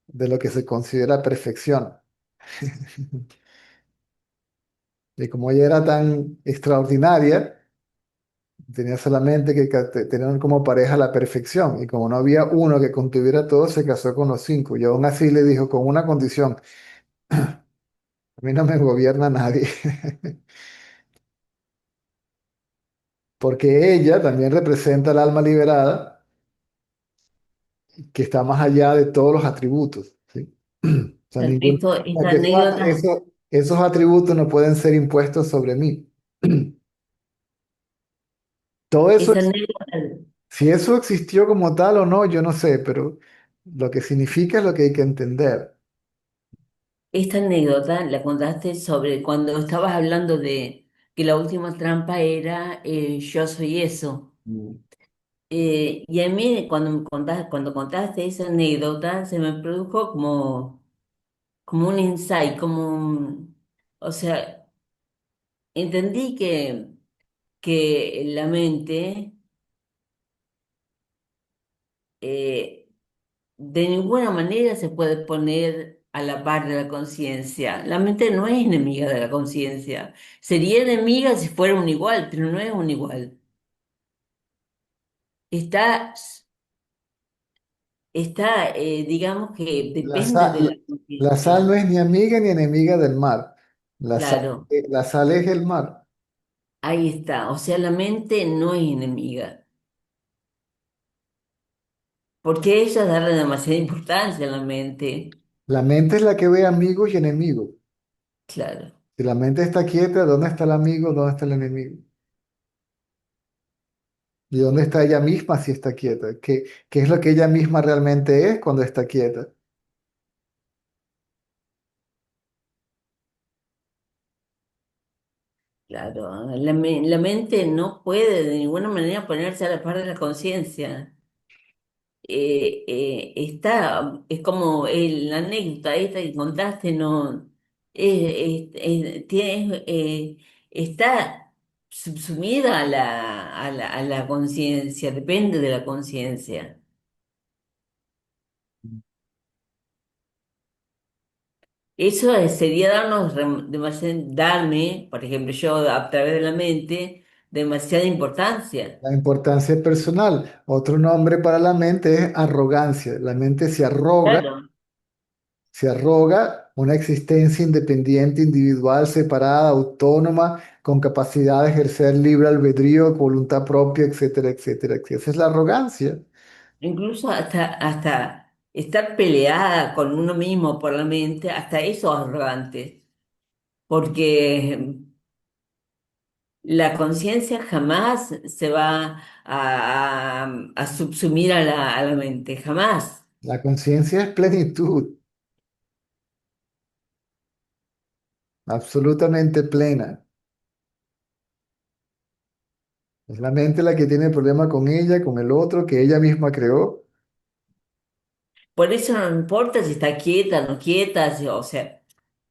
de lo que se considera perfección. Y como ella era tan extraordinaria, tenía solamente que tener como pareja la perfección. Y como no había uno que contuviera todo, se casó con los 5. Y aún así le dijo, con una condición, a mí no me gobierna nadie. Porque ella también representa el alma liberada, que está más allá de todos los atributos, ¿sí? O sea, o sea, esta que anécdota. esos atributos no pueden ser impuestos sobre mí. Todo eso, Esa anécdota, si eso existió como tal o no, yo no sé, pero lo que significa es lo que hay que entender. esta anécdota la contaste sobre cuando estabas hablando de que la última trampa era yo soy eso. Mm. Y a mí cuando contaste esa anécdota se me produjo como un insight, o sea, entendí que la mente eh, de ninguna manera se puede poner a la par de la conciencia. La mente no es enemiga de la conciencia. Sería enemiga si fuera un igual, pero no es un igual. Está, digamos que La, depende sa- de la la sal no conciencia. es ni amiga ni enemiga del mar. Claro, La sal es el mar. ahí está. O sea, la mente no es enemiga. Porque ella darle demasiada importancia a la mente. La mente es la que ve amigos y enemigos. Claro, Si la mente está quieta, ¿dónde está el amigo? ¿Dónde está el enemigo? ¿Y dónde está ella misma si está quieta? ¿Qué es lo que ella misma realmente es cuando está quieta? claro. La mente no puede de ninguna manera ponerse a la par de la conciencia. Es como la anécdota esta que contaste, no, está subsumida a la conciencia, depende de la conciencia. Eso sería darme, por ejemplo, yo a través de la mente, demasiada importancia. La importancia personal. Otro nombre para la mente es arrogancia. La mente Claro. se arroga una existencia independiente, individual, separada, autónoma, con capacidad de ejercer libre albedrío, voluntad propia, etcétera, etcétera, etcétera. Esa es la arrogancia. Incluso hasta estar peleada con uno mismo por la mente, hasta eso es arrogante, porque la conciencia jamás se va a subsumir a la mente, jamás. La conciencia es plenitud, absolutamente plena. Es la mente la que tiene problema con ella, con el otro, que ella misma creó. Por eso no importa si está quieta o no quieta, o sea,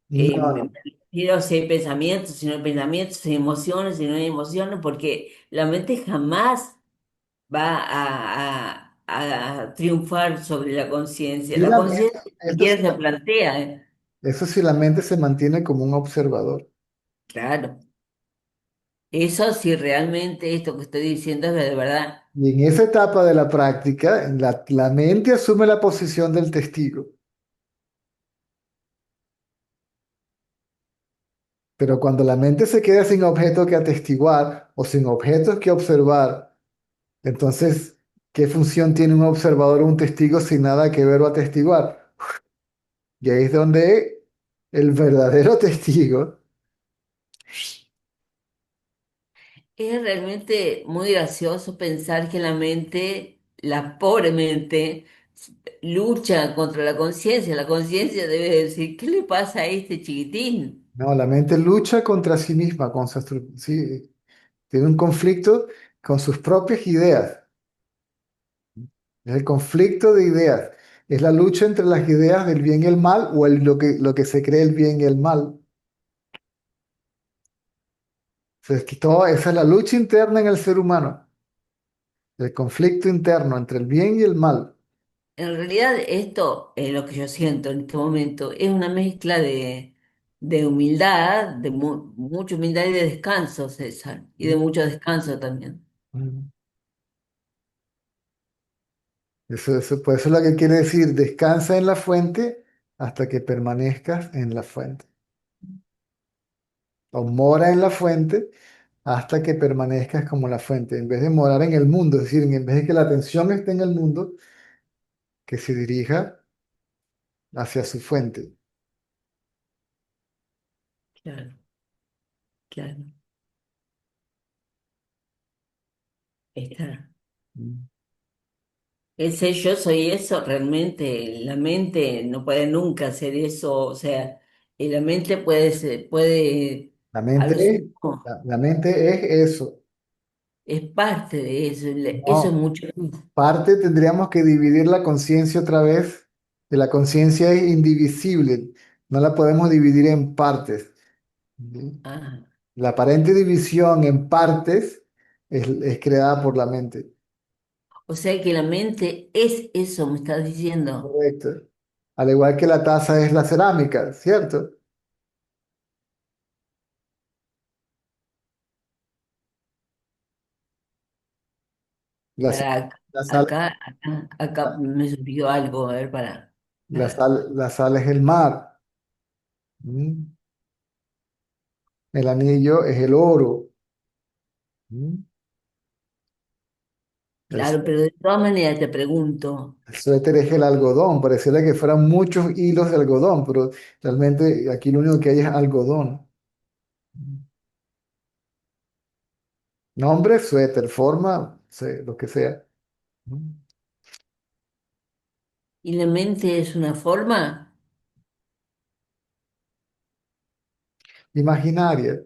No, me no. refiero si hay pensamientos, si no hay pensamientos, si hay emociones, si no hay emociones, porque la mente jamás va a triunfar sobre la conciencia. Sí, La conciencia ni esto siquiera sí, se plantea, ¿eh? eso sí, la mente se mantiene como un observador. Claro. Eso si realmente esto que estoy diciendo es de verdad. Y en esa etapa de la práctica, la mente asume la posición del testigo. Pero cuando la mente se queda sin objeto que atestiguar o sin objetos que observar, entonces, ¿qué función tiene un observador o un testigo sin nada que ver o atestiguar? Y ahí es donde el verdadero testigo, Es realmente muy gracioso pensar que la mente, la pobre mente, lucha contra la conciencia. La conciencia debe decir, ¿qué le pasa a este chiquitín? no, la mente lucha contra sí misma, sí, tiene un conflicto con sus propias ideas. Es el conflicto de ideas. Es la lucha entre las ideas del bien y el mal o lo que se cree el bien y el mal. O sea, es que esa es la lucha interna en el ser humano. El conflicto interno entre el bien y el mal. En realidad esto, lo que yo siento en este momento, es una mezcla de humildad, de mucha humildad y de descanso, César, y de mucho descanso también. Mm. Pues eso es lo que quiere decir, descansa en la fuente hasta que permanezcas en la fuente. O mora en la fuente hasta que permanezcas como la fuente. En vez de morar en el mundo, es decir, en vez de que la atención esté en el mundo, que se dirija hacia su fuente. Claro, claro. Está. Mm. Ese yo soy eso, realmente la mente no puede nunca hacer eso, o sea, la mente puede, La a mente lo es, sumo, la mente es eso. es parte de eso, eso es No, mucho. parte tendríamos que dividir la conciencia otra vez, que la conciencia es indivisible, no la podemos dividir en partes. ¿Sí? Ah, La aparente división en partes es creada por la mente. o sea que la mente es eso, me estás diciendo. Correcto. Al igual que la taza es la cerámica, ¿cierto? La, Para sa- la sal, acá me surgió algo, a ver, para. la sal es el mar. ¿Mm? El anillo es el oro. ¿Mm? El, Claro, pero de todas maneras te pregunto, el suéter es el algodón. Pareciera que fueran muchos hilos de algodón, pero realmente aquí lo único que hay es algodón. Nombre, suéter, forma, lo que sea. ¿Mm? ¿y la mente es una forma? Imaginaria,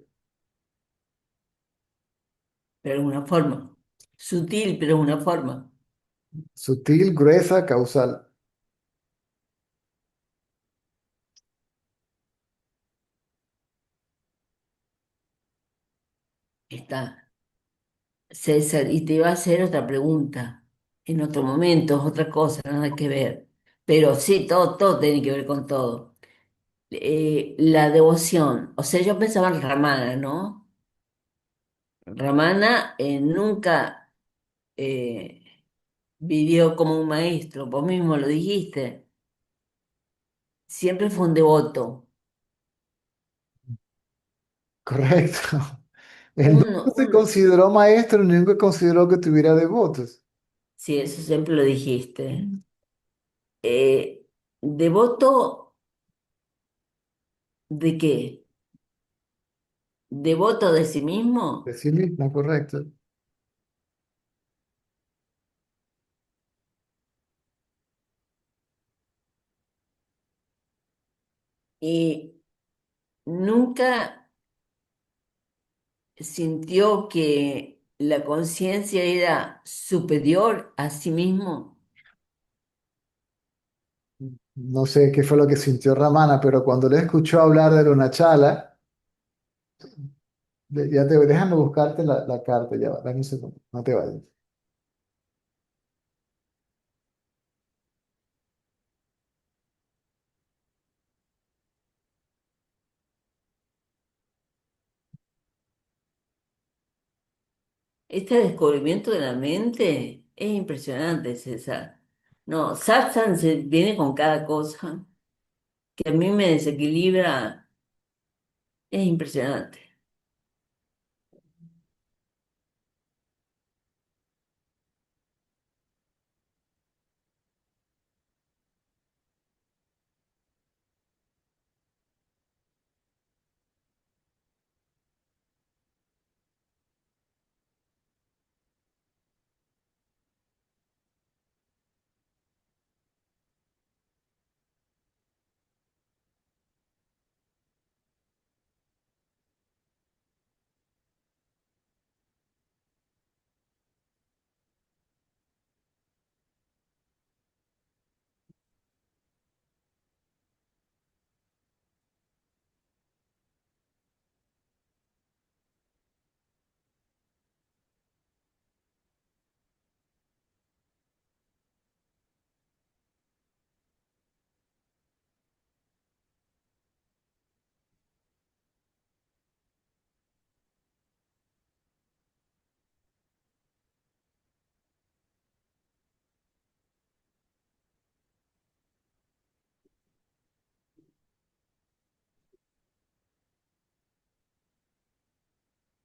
Pero es una forma. Sutil, pero es una forma. sutil, gruesa, causal. Está. César, y te iba a hacer otra pregunta en otro momento, es otra cosa, nada que ver. Pero sí, todo tiene que ver con todo. La devoción, o sea, yo pensaba en Ramana, ¿no? Ramana nunca eh, vivió como un maestro, vos mismo lo dijiste, siempre fue un devoto. Correcto. Él Uno, nunca se uno, consideró maestro, ni nunca consideró que tuviera devotos. sí, eso siempre lo dijiste. ¿Devoto de qué? ¿Devoto de sí mismo? De sí mismo, correcto. Y nunca sintió que la conciencia era superior a sí mismo. No sé qué fue lo que sintió Ramana, pero cuando le escuchó hablar de Lunachala, déjame buscarte la carta, ya va, dame un segundo, no te vayas. Este descubrimiento de la mente es impresionante, César. No, satsang viene con cada cosa que a mí me desequilibra Es impresionante.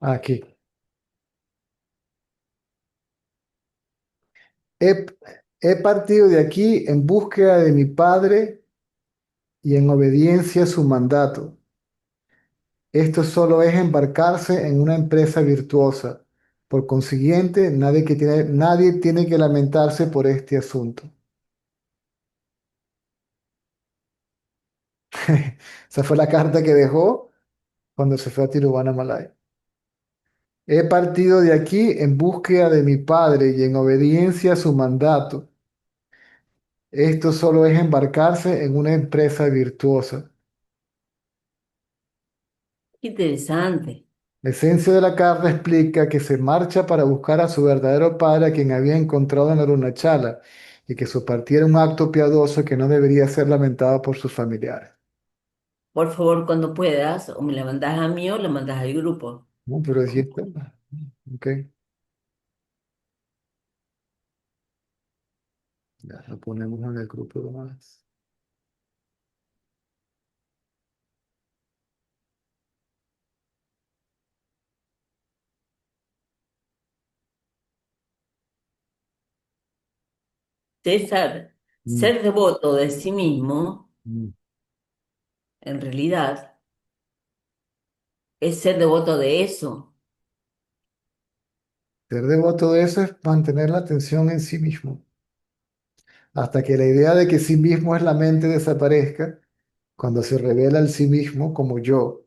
Aquí. He, he partido de aquí en búsqueda de mi Padre y en obediencia a su mandato. Esto solo es embarcarse en una empresa virtuosa. Por consiguiente, nadie tiene que lamentarse por este asunto. Esa fue la carta que dejó cuando se fue a Tiruvannamalai. He partido de aquí en búsqueda de mi Padre y en obediencia a su mandato. Esto solo es embarcarse en una empresa virtuosa. Qué interesante. La esencia de la carta explica que se marcha para buscar a su verdadero padre a quien había encontrado en la Arunachala y que su partida era un acto piadoso que no debería ser lamentado por sus familiares. Por favor, cuando puedas, o me la mandas a mí o la mandas al grupo. ¿No? Pero así está. Ok, ya lo ponemos en el grupo de más. César, Mm, ser devoto de sí mismo, mm. en realidad, es ser devoto de eso. Ser devoto de eso es mantener la atención en sí mismo, hasta que la idea de que sí mismo es la mente desaparezca, cuando se revela el sí mismo como yo.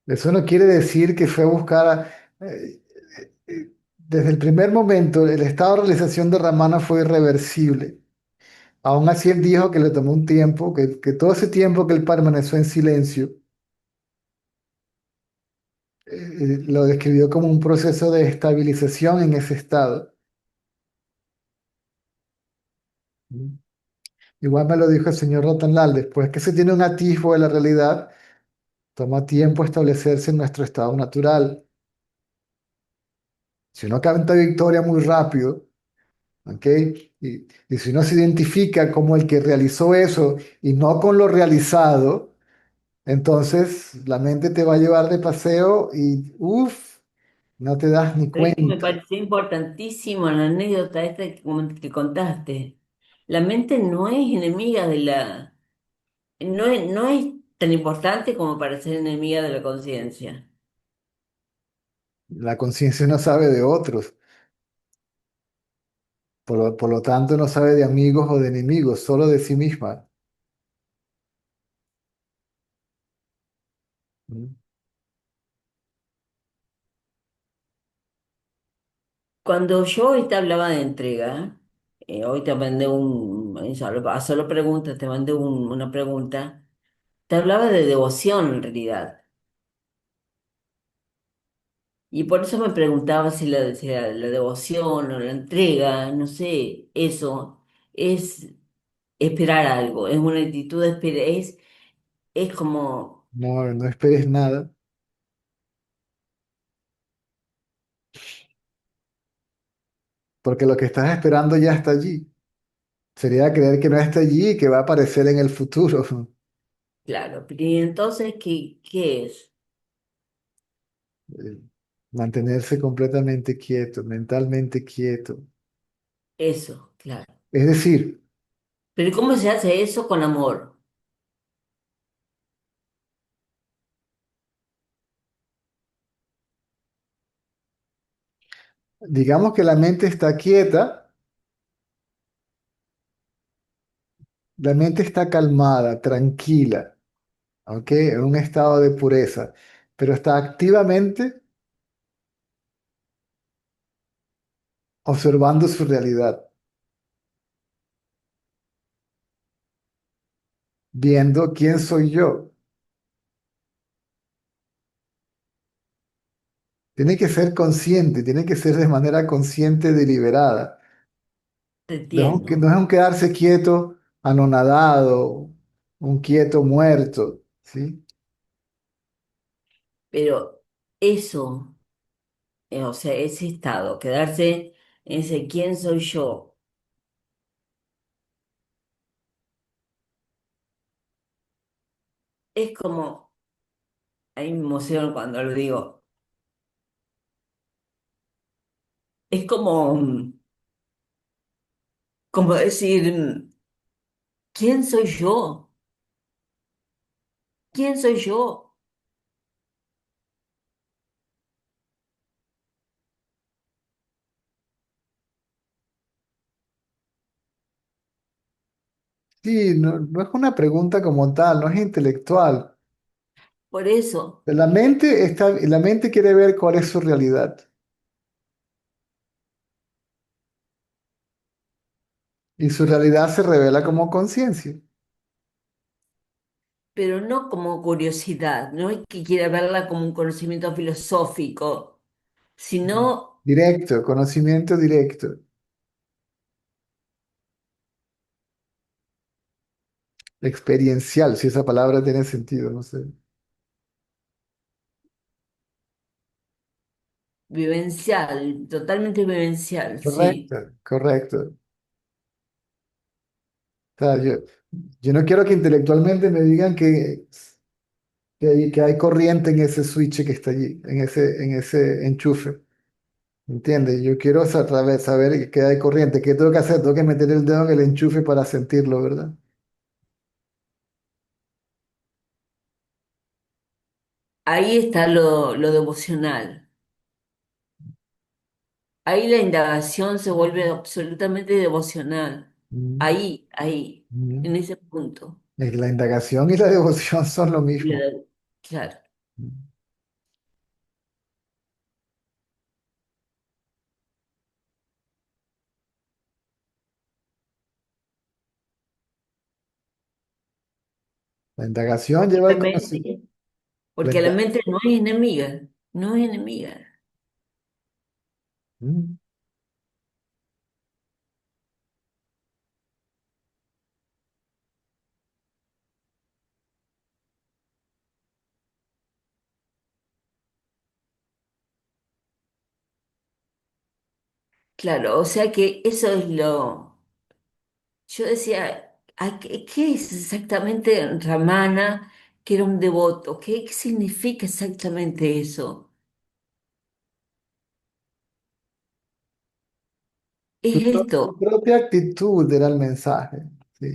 Eso no quiere decir que fue a buscar, desde el primer momento, el estado de realización de Ramana fue irreversible. Aún así, él dijo que le tomó un tiempo, que todo ese tiempo que él permaneció en silencio, lo describió como un proceso de estabilización en ese estado. ¿Mm? Igual me lo dijo el señor Rotanlal, después que se tiene un atisbo de la realidad, toma tiempo establecerse en nuestro estado natural. Si uno canta victoria muy rápido, ¿ok? Y si uno se identifica como el que realizó eso y no con lo realizado, entonces la mente te va a llevar de paseo y, uff, no te das ni Pero es que me cuenta. pareció importantísimo la anécdota esta que contaste. La mente no es enemiga de la... no es tan importante como para ser enemiga de la conciencia. La conciencia no sabe de otros, por lo tanto no sabe de amigos o de enemigos, solo de sí misma. ¿Mm? Cuando yo hoy te hablaba de entrega, hoy te mandé a solo preguntas, te mandé una pregunta, te hablaba de devoción en realidad. Y por eso me preguntaba si la devoción o la entrega, no sé, eso es esperar algo, es una actitud de esperar, Es como, No, no esperes nada, porque lo que estás esperando ya está allí. Sería creer que no está allí y que va a aparecer en el futuro. claro, y entonces, ¿qué es? Eh, Mantenerse completamente quieto, mentalmente quieto. Eso, claro. Es decir, Pero ¿cómo se hace eso con amor? digamos que la mente está quieta, la mente está calmada, tranquila, ¿ok? En un estado de pureza, pero está activamente observando su realidad, viendo quién soy yo. Tiene que ser consciente, tiene que ser de manera consciente, deliberada. Te No entiendo, es un quedarse quieto, anonadado, un quieto muerto, ¿sí? pero eso, o sea, ese estado, quedarse en ese quién soy yo, es como, ahí me emociono cuando lo digo, es como, como decir, ¿quién soy yo? ¿Quién soy yo? Sí, no, no es una pregunta como tal, no es intelectual. Por eso, La mente quiere ver cuál es su realidad y su realidad se revela como conciencia. pero no como curiosidad, no es que quiera verla como un conocimiento filosófico, sino Directo, conocimiento directo, experiencial, si esa palabra tiene sentido, no sé. vivencial, totalmente vivencial, sí. Correcto, correcto. O sea, yo no quiero que intelectualmente me digan que hay corriente en ese switch que está allí, en ese enchufe. ¿Entiendes? Yo quiero saber que hay corriente. ¿Qué tengo que hacer? Tengo que meter el dedo en el enchufe para sentirlo, ¿verdad? Ahí está lo devocional. Ahí la indagación se vuelve absolutamente devocional. Mm, Ahí, mm. en ese punto. La indagación y la devoción son lo mismo. La- claro. Mm. La indagación lleva La al conocimiento. mente, porque la mente no es enemiga, no es enemiga. Claro, o sea que eso es lo. Yo decía, ¿qué es exactamente Ramana, que era un devoto? ¿Qué significa exactamente eso? Es Tu esto. propia actitud era el mensaje. Sí.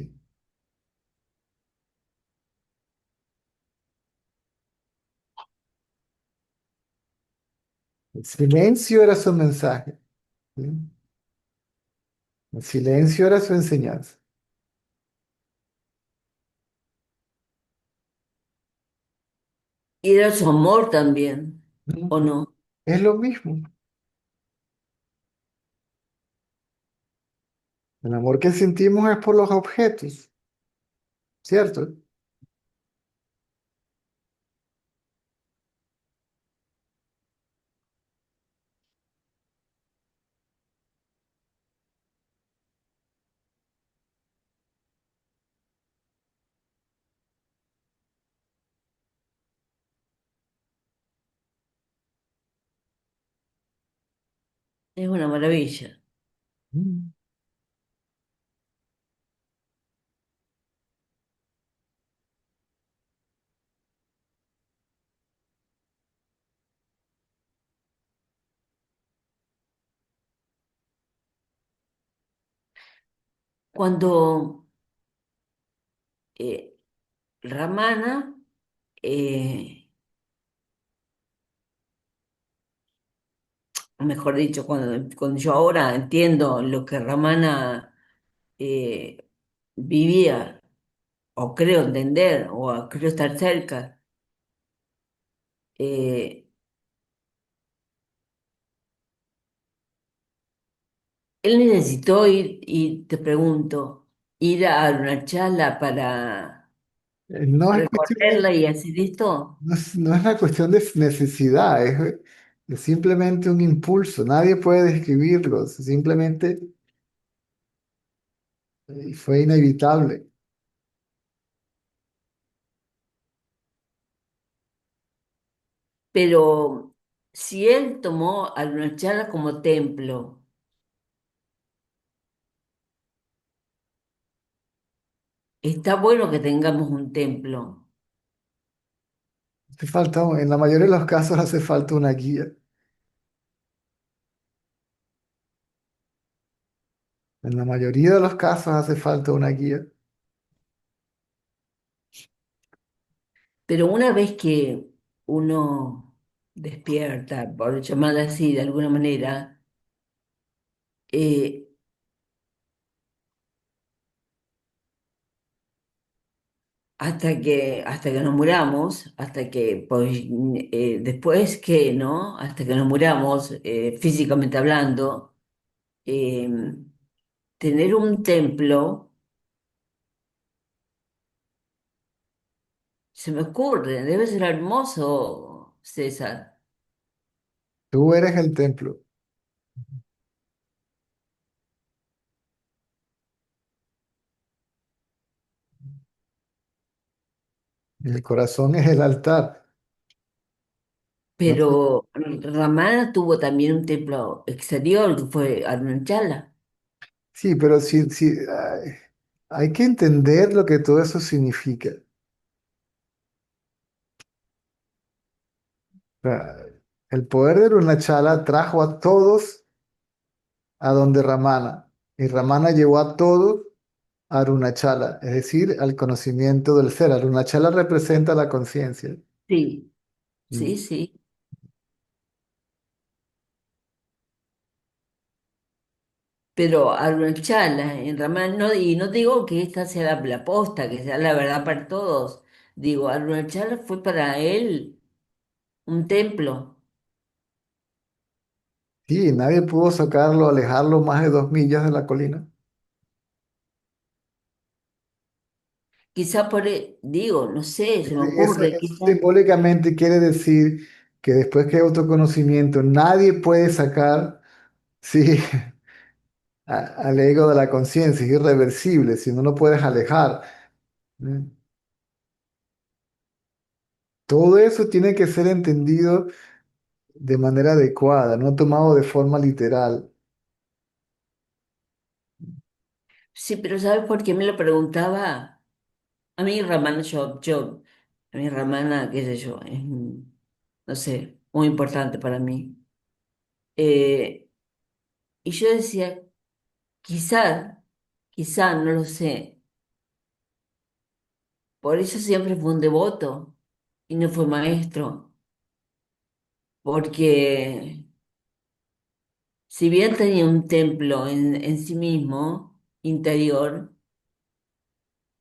El silencio era su mensaje. ¿Sí? El silencio era su enseñanza. Y era su amor también, ¿o Mm. no? Es lo mismo. El amor que sentimos es por los objetos, ¿cierto? es una maravilla. Mm. Cuando eh, Ramana, eh, mejor dicho, cuando yo ahora entiendo lo que Ramana eh, vivía, o creo entender, o creo estar cerca, eh, él necesitó ir, y te pregunto, ir a Arunachala para No es cuestión recorrerla y hacer esto, no es una cuestión de necesidad, es simplemente un impulso. Nadie puede describirlo, simplemente fue inevitable. pero si él tomó Arunachala como templo, está bueno que tengamos un templo, En la mayoría de los casos hace falta una guía. En la mayoría de los casos hace falta una guía. pero una vez que uno despierta, por llamarla así de alguna manera, eh, hasta que nos muramos, hasta que, pues, después que, ¿no? Hasta que nos muramos, físicamente hablando, eh, tener un templo, se me ocurre, debe ser hermoso, César. Tú eres el templo y el corazón es el altar. No sé. Pero Ramana tuvo también un templo exterior, que fue Arunanchala. Sí, pero sí, sí, hay que entender lo que todo eso significa. O sea, el poder de Runachala trajo a todos a donde Ramana, y Ramana llevó a todos a Arunachala, es decir, al conocimiento del ser. Arunachala representa la conciencia. Sí, Mm. sí, sí. Pero Arunachala, en Ramana, no, y no digo que esta sea la posta, que sea la verdad para todos. Digo, Arunachala fue para él un templo. Sí, nadie pudo sacarlo, alejarlo más de 2 millas de la colina. Quizá digo, no sé, se me Eso, ocurre, eso quizá. simbólicamente quiere decir que después que hay autoconocimiento, nadie puede sacar, sí, al ego de la conciencia, es irreversible, si no lo puedes alejar. ¿Mm? Todo eso tiene que ser entendido de manera adecuada, no tomado de forma literal. Sí, pero ¿sabes por qué me lo preguntaba? A mí Ramana, a mí Ramana, qué sé yo, es, no sé, muy importante para mí. Eh, y yo decía, quizá, quizá, no lo sé, por eso siempre fue un devoto y no fue maestro, porque si bien tenía un templo en sí mismo, interior,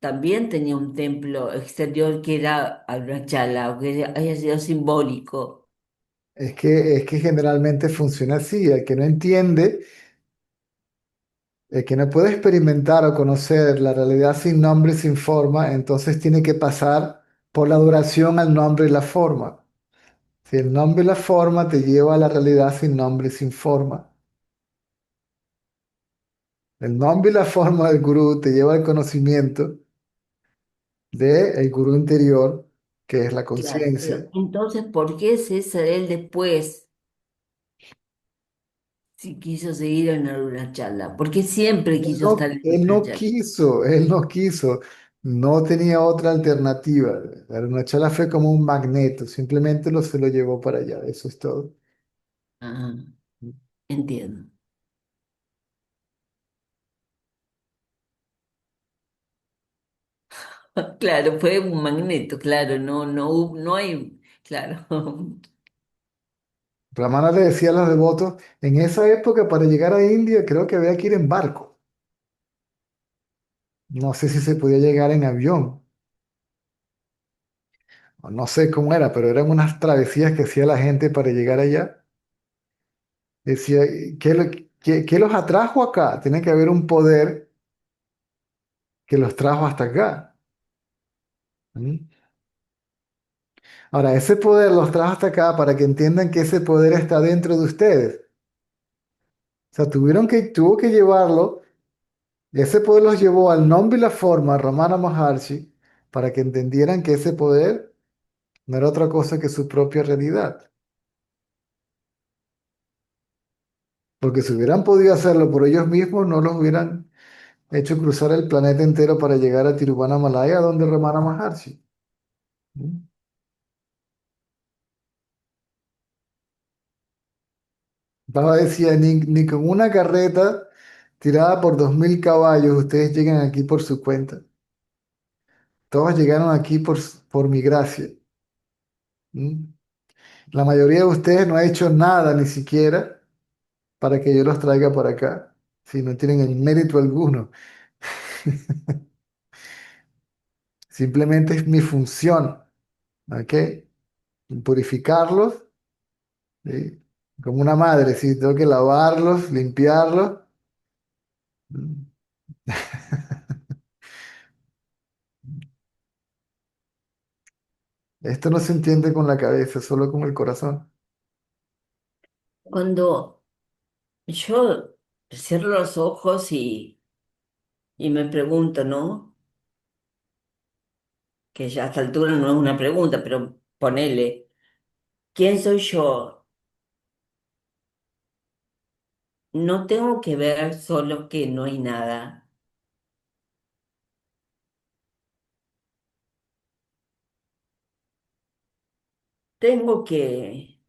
también tenía un templo exterior que era Arunachala, aunque haya sido simbólico. Es que generalmente funciona así. El que no entiende, el que no puede experimentar o conocer la realidad sin nombre y sin forma, entonces tiene que pasar por la adoración al nombre y la forma. Si el nombre y la forma te lleva a la realidad sin nombre y sin forma. El nombre y la forma del gurú te lleva al conocimiento del gurú interior, que es la Claro, conciencia. pero entonces, ¿por qué César él después si quiso seguir en Arunachala, porque siempre quiso estar en Él no Arunachala. quiso, él no quiso, no tenía otra alternativa. Arunachala fue como un magneto, simplemente se lo llevó para allá, eso es todo. Ah, entiendo. Claro, fue un magneto, claro, no hay, claro. Ramana le decía a los devotos, en esa época para llegar a India creo que había que ir en barco. No sé si se podía llegar en avión, o no sé cómo era, pero eran unas travesías que hacía la gente para llegar allá. Decía, ¿qué los atrajo acá? Tiene que haber un poder que los trajo hasta acá. ¿Mm? Ahora, ese poder los trajo hasta acá para que entiendan que ese poder está dentro de ustedes. O sea, tuvo que llevarlo, ese poder los llevó al nombre y la forma, Ramana Maharshi, para que entendieran que ese poder no era otra cosa que su propia realidad. Porque si hubieran podido hacerlo por ellos mismos, no los hubieran hecho cruzar el planeta entero para llegar a Tiruvannamalaya, donde Ramana Maharshi. ¿Mm? Baba decía, ni con una carreta tirada por 2000 caballos ustedes llegan aquí por su cuenta. Todos llegaron aquí por mi gracia. ¿Mm? La mayoría de ustedes no ha hecho nada ni siquiera para que yo los traiga por acá, si no tienen el mérito alguno. Simplemente es mi función, ¿ok? Purificarlos, ¿sí? Como una madre, ¿sí? Tengo que lavarlos, limpiarlos. ¿Mm? Esto no se entiende con la cabeza, solo con el corazón. Cuando yo cierro los ojos y me pregunto, ¿no? Que ya a esta altura no es una pregunta, pero ponele, ¿quién soy yo? No tengo que ver solo que no hay nada. Tengo que,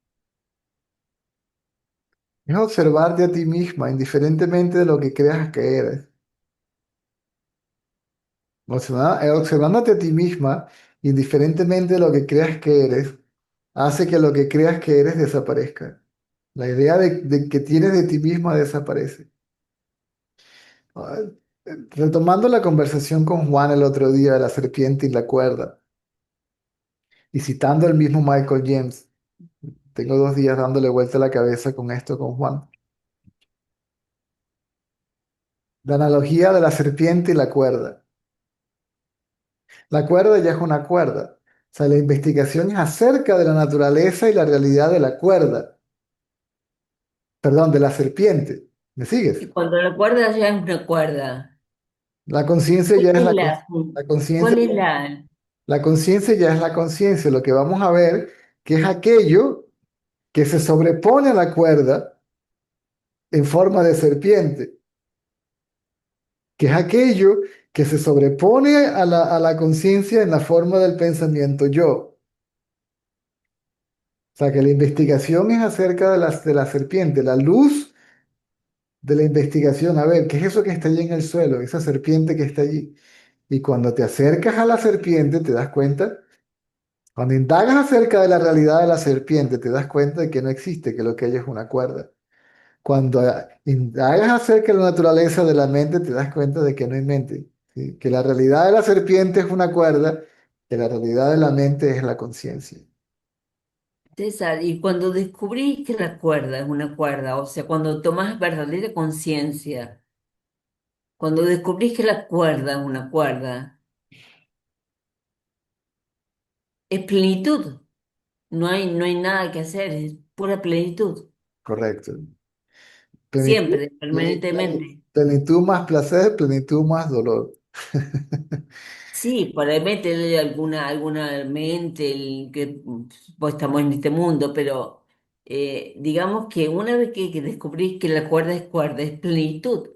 Es observarte a ti misma, indiferentemente de lo que creas que eres. Observándote a ti misma, indiferentemente de lo que creas que eres, hace que lo que creas que eres desaparezca. La idea de que tienes de ti misma desaparece. Ah, Retomando la conversación con Juan el otro día de la serpiente y la cuerda, y citando al mismo Michael James, tengo 2 días dándole vuelta a la cabeza con esto con Juan. La analogía de la serpiente y la cuerda. La cuerda ya es una cuerda. O sea, la investigación es acerca de la naturaleza y la realidad de la cuerda, perdón, de la serpiente. ¿Me y sigues? cuando la cuerda ya es una cuerda, La conciencia ¿cuál ya es es la conciencia, cuál es la, la conciencia ya es la conciencia. Lo que vamos a ver que es aquello que se sobrepone a la cuerda en forma de serpiente, que es aquello que se sobrepone a la conciencia en la forma del pensamiento yo. O sea, que la investigación es acerca de la serpiente, la luz de la investigación. A ver, ¿qué es eso que está allí en el suelo? Esa serpiente que está allí. Y cuando te acercas a la serpiente, te das cuenta, cuando indagas acerca de la realidad de la serpiente, te das cuenta de que no existe, que lo que hay es una cuerda. Cuando indagas acerca de la naturaleza de la mente, te das cuenta de que no hay mente, ¿sí? Que la realidad de la serpiente es una cuerda, que la realidad de la mente es la conciencia. César? Y cuando descubrís que la cuerda es una cuerda, o sea, cuando tomás verdadera conciencia, cuando descubrís que la cuerda es una cuerda, es plenitud. No hay nada que hacer, es pura plenitud. Correcto. Plenitud, Siempre, permanentemente. plenitud más placer, plenitud más dolor. Sí, por ahí meterle alguna mente, pues estamos en este mundo, pero digamos que una vez que descubrís que la cuerda es plenitud.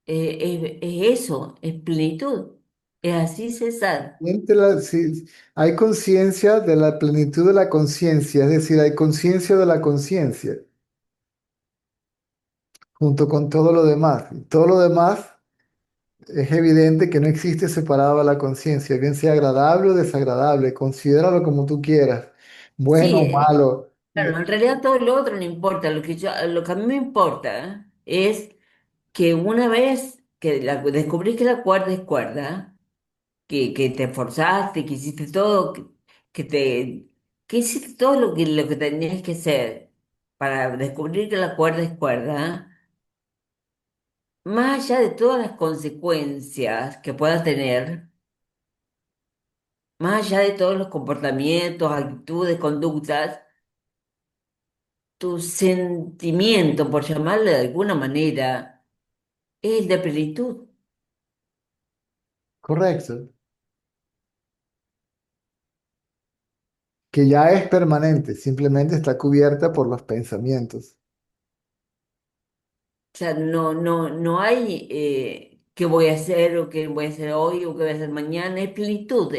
Es eso, es plenitud. Es así, César. Sí, hay conciencia de la plenitud de la conciencia, es decir, hay conciencia de la conciencia, junto con todo lo demás. Y todo lo demás es evidente que no existe separado de la conciencia, bien sea agradable o desagradable, considéralo como tú quieras, bueno Sí, o malo. claro, en realidad todo lo otro no importa. Lo que a mí me importa es que una vez que descubrís que la cuerda es cuerda, que te esforzaste, que hiciste todo, que te, que hiciste todo lo que tenías que hacer para descubrir que la cuerda es cuerda, más allá de todas las consecuencias que pueda tener, más allá de todos los comportamientos, actitudes, conductas, tu sentimiento, por llamarle de alguna manera, es el de plenitud. Correcto, que ya es permanente, simplemente está cubierta por los pensamientos. O sea, no hay qué voy a hacer o qué voy a hacer hoy o qué voy a hacer mañana, es plenitud,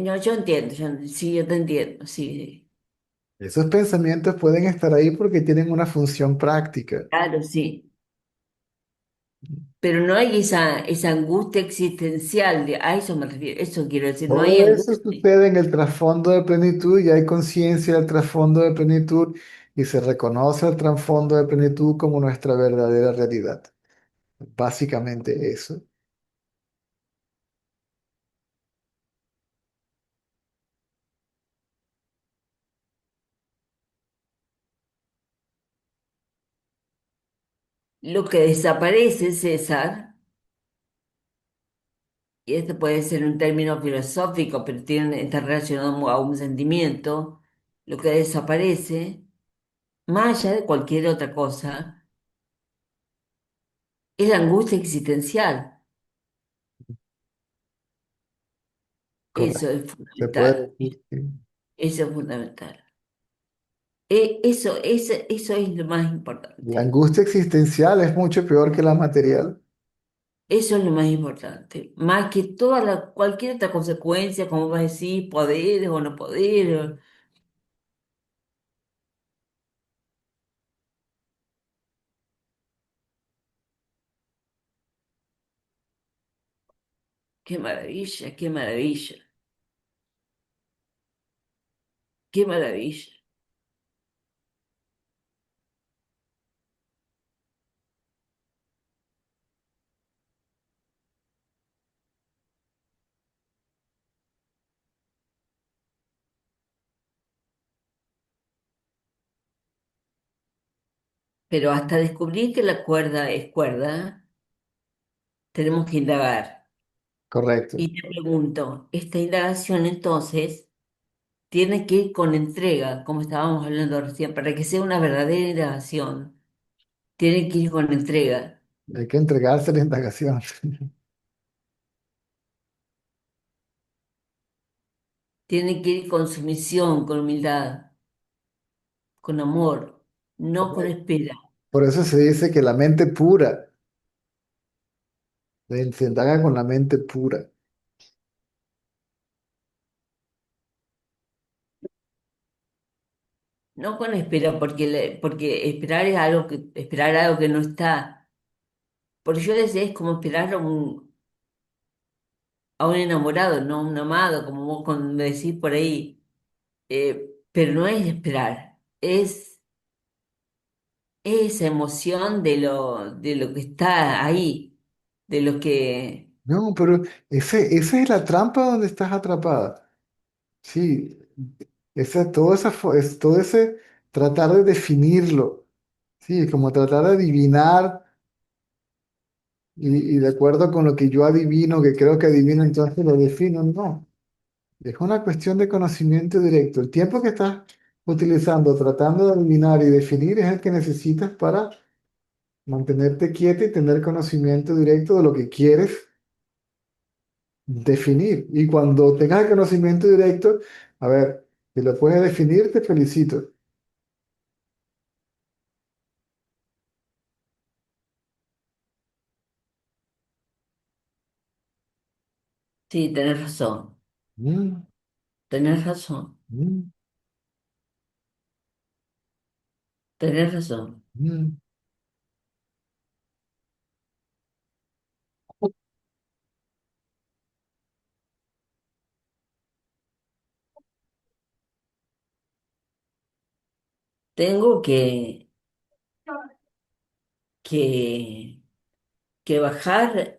no, yo entiendo, sí, yo te entiendo, sí, sí, Esos pensamientos pueden estar ahí porque tienen una función práctica. claro, sí. Pero no hay esa angustia existencial, a eso me refiero, eso quiero decir, no hay Todo eso angustia. sucede en el trasfondo de plenitud y hay conciencia del trasfondo de plenitud y se reconoce el trasfondo de plenitud como nuestra verdadera realidad. Básicamente eso. Lo que desaparece, César, y esto puede ser un término filosófico, pero está relacionado a un sentimiento, lo que desaparece, más allá de cualquier otra cosa, es la angustia existencial. Eso Correcto. es Se puede fundamental, decir que eso es fundamental. Eso es lo más la importante. angustia existencial es mucho peor que la material. Eso es lo más importante. Más que cualquier otra consecuencia, como vas a decir, poder o no poder. Qué maravilla, qué maravilla, qué maravilla. Pero hasta descubrir que la cuerda es cuerda, tenemos que indagar. Correcto. Y te pregunto, esta indagación entonces tiene que ir con entrega, como estábamos hablando recién, para que sea una verdadera indagación, tiene que ir con entrega, Hay que entregarse a la indagación. tiene que ir con sumisión, con humildad, con amor, no con espera. Por eso se dice que la mente pura, se indaga con la mente pura. No con espera, porque esperar algo que no está. Porque yo decía, es como esperar a un enamorado, no a un amado, como vos me decís por ahí. Pero no es esperar, es esa emoción de lo que está ahí, de lo que, No, pero esa es la trampa donde estás atrapada. Sí, es todo ese tratar de definirlo. Sí, como tratar de adivinar y de acuerdo con lo que yo adivino, que creo que adivino, entonces lo defino. No, es una cuestión de conocimiento directo. El tiempo que estás utilizando tratando de adivinar y definir es el que necesitas para mantenerte quieto y tener conocimiento directo de lo que quieres definir. Y cuando tengas el conocimiento directo, a ver. Si lo puedes definir, te felicito. Sí, tenés razón, Mm, tenés razón, mm, tenés razón. mm. Tengo que, que bajar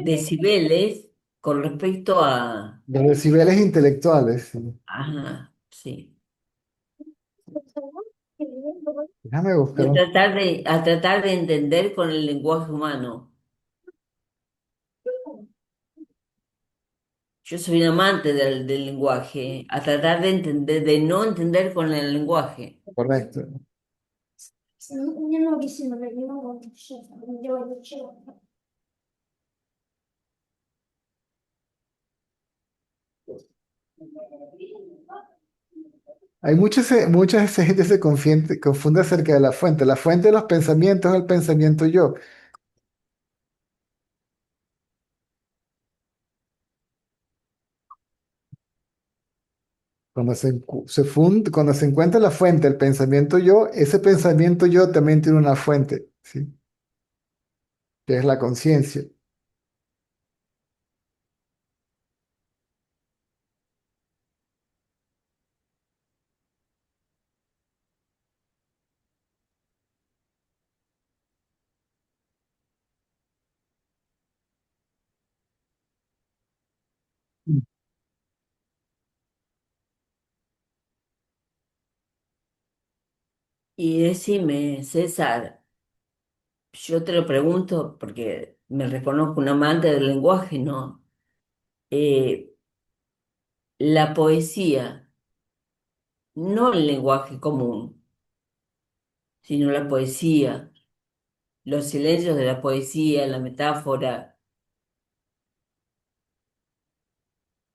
decibeles con respecto a... Los decibeles intelectuales. Sí. Ajá, sí. Déjame buscar Y un... a tratar de entender con el lenguaje humano. Yo soy un amante del lenguaje, a tratar de entender, de no entender con el lenguaje. Correcto. Hay mucha gente confunde acerca de la fuente. La fuente de los pensamientos es el pensamiento yo. Cuando se encuentra la fuente del pensamiento yo, ese pensamiento yo también tiene una fuente, ¿sí? Que es la conciencia. Mm. Y decime, César, yo te lo pregunto porque me reconozco un amante del lenguaje, ¿no? Eh, la poesía, no el lenguaje común, sino la poesía, los silencios de la poesía, la metáfora,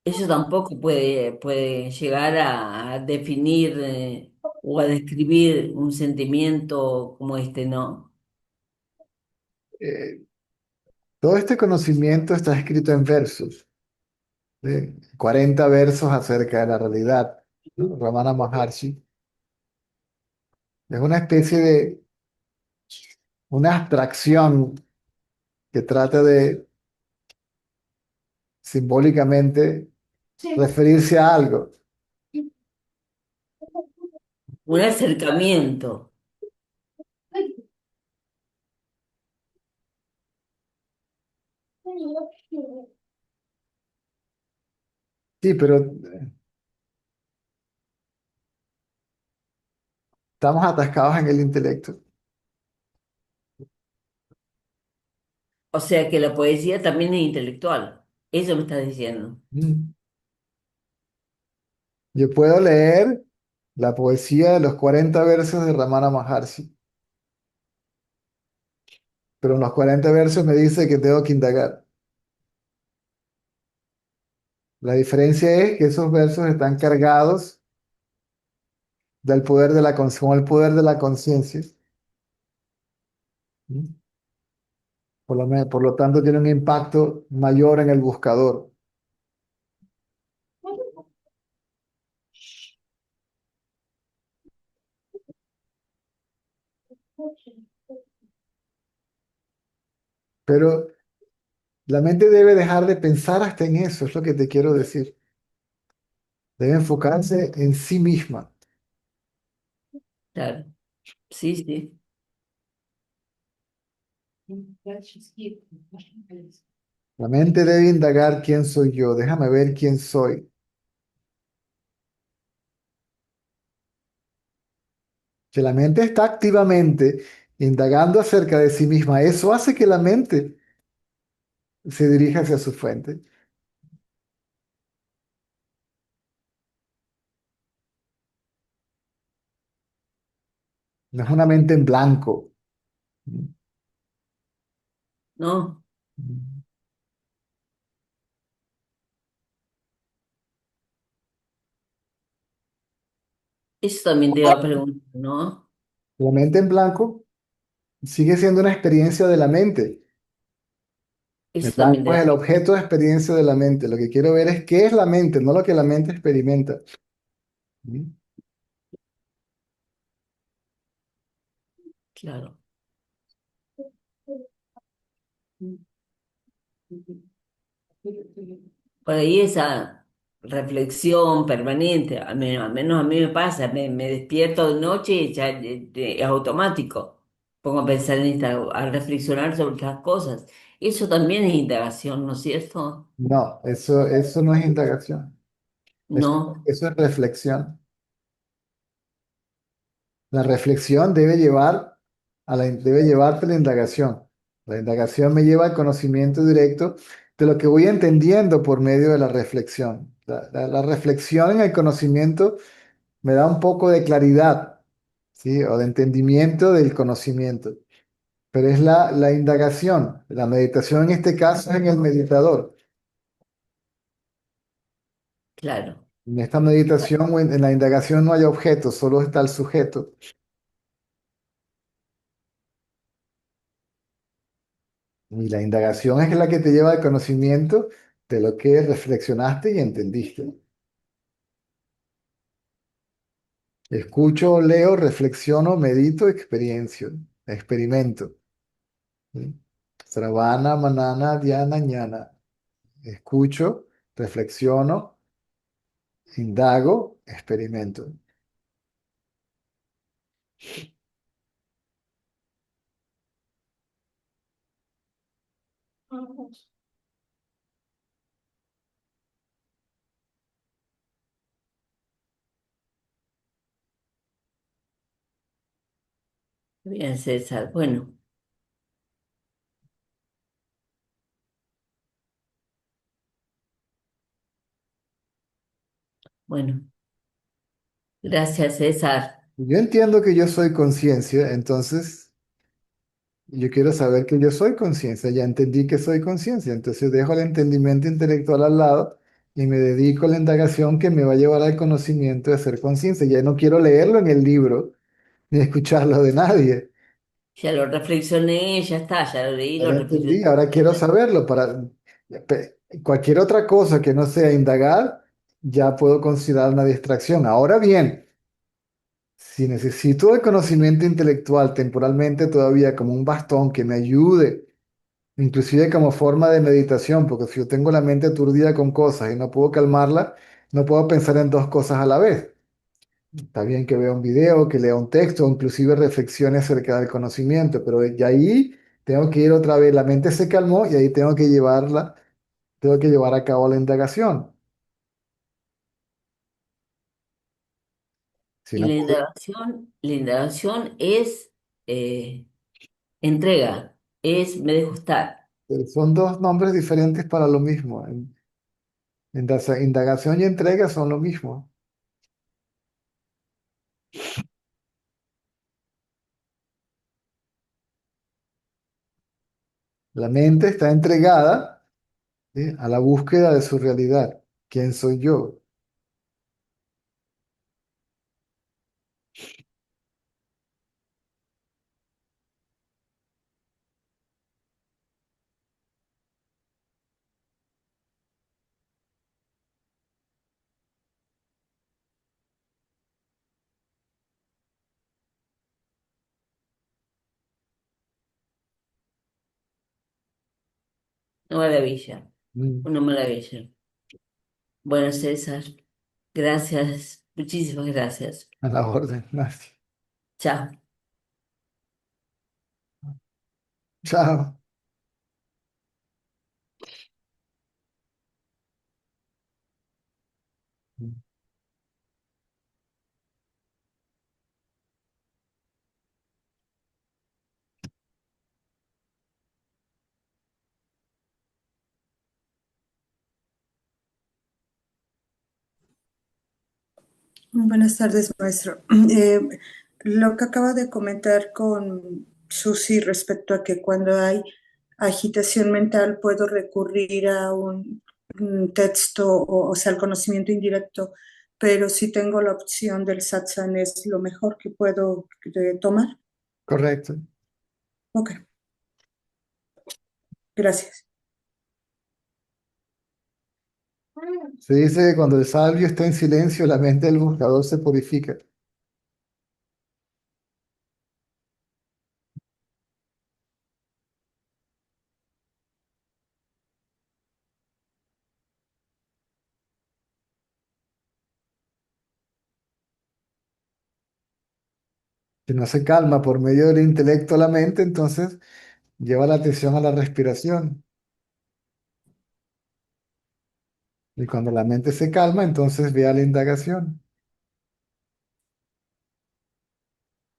eso tampoco puede llegar a definir o a describir un sentimiento como este, ¿no? Eh, Todo este conocimiento está escrito en versos, ¿sí? 40 versos acerca de la realidad, ¿no? Ramana Maharshi es una especie de una abstracción que trata de simbólicamente referirse a algo. Un acercamiento. Sí, pero estamos atascados en el intelecto. O sea que la poesía también es intelectual. Eso me estás diciendo. Mm. Yo puedo leer la poesía de los 40 versos de Ramana Maharshi, pero en los 40 versos me dice que tengo que indagar. La diferencia es que esos versos están cargados del poder de con el poder de la conciencia. ¿Mm? Por lo tanto, tiene un impacto mayor en el buscador. Pero la mente debe dejar de pensar hasta en eso, es lo que te quiero decir. Debe enfocarse en sí misma. Claro. Sí, sí. La mente debe indagar quién soy yo, déjame ver quién soy. Que la mente está activamente indagando acerca de sí misma, eso hace que la mente se dirija hacia su fuente. No es una mente en blanco. ¿No? Eso también te iba a preguntar, ¿no? La mente en blanco sigue siendo una experiencia de la mente. El Eso también blanco te es el objeto de experiencia de la mente. Lo que quiero ver es qué es la mente, no lo que la mente experimenta. ¿Mm? claro. Por ahí esa reflexión permanente, al menos a mí me pasa, me despierto de noche y ya es automático. Pongo a pensar en a reflexionar sobre las cosas. Eso también es indagación, ¿no es cierto? No, eso no es indagación. Eso, No, eso es reflexión. La reflexión debe llevarte a la indagación. La indagación me lleva al conocimiento directo de lo que voy entendiendo por medio de la reflexión. La reflexión en el conocimiento me da un poco de claridad, ¿sí? O de entendimiento del conocimiento. Pero es la indagación. La meditación en este caso es en el meditador. claro. En esta meditación o en la indagación no hay objeto, solo está el sujeto. Y la indagación es la que te lleva al conocimiento de lo que reflexionaste y entendiste. Escucho, leo, reflexiono, medito, experimento. ¿Sí? Sravana, manana, dhyana, ñana. Escucho, reflexiono, indago, experimento. Bien, César. Bueno, bueno. Gracias, César. Yo entiendo que yo soy conciencia, entonces yo quiero saber que yo soy conciencia. Ya entendí que soy conciencia, entonces dejo el entendimiento intelectual al lado y me dedico a la indagación que me va a llevar al conocimiento de ser conciencia. Ya no quiero leerlo en el libro ni escucharlo de nadie. Ya lo reflexioné, ya está, ya lo leí, Ya lo lo reflexioné. entendí, ahora quiero saberlo para cualquier otra cosa que no sea indagar, ya puedo considerar una distracción. Ahora bien, si necesito el conocimiento intelectual temporalmente todavía como un bastón que me ayude, inclusive como forma de meditación, porque si yo tengo la mente aturdida con cosas y no puedo calmarla, no puedo pensar en dos cosas a la vez. Está bien que vea un video, que lea un texto, o inclusive reflexiones acerca del conocimiento, pero ya ahí tengo que ir otra vez, la mente se calmó y ahí tengo que llevar a cabo la indagación. Si Y no puedo, la indagación es eh, entrega, es me dejo estar. son dos nombres diferentes para lo mismo. Indagación y entrega son lo mismo. La mente está entregada, ¿sí? A la búsqueda de su realidad. ¿Quién soy yo? Una maravilla, Mm, una maravilla. Bueno, César, gracias, muchísimas gracias. a la orden, Nancy. Chao. Chao. Buenas tardes, maestro. Lo que acaba de comentar con Susi respecto a que cuando hay agitación mental puedo recurrir a un texto, o sea, al conocimiento indirecto pero si tengo la opción del satsang es lo mejor que puedo tomar. Correcto. Ok, gracias. Se dice que cuando el sabio está en silencio, la mente del buscador se purifica. Si no se calma por medio del intelecto la mente, entonces lleva la atención a la respiración. Y cuando la mente se calma, entonces ve a la indagación.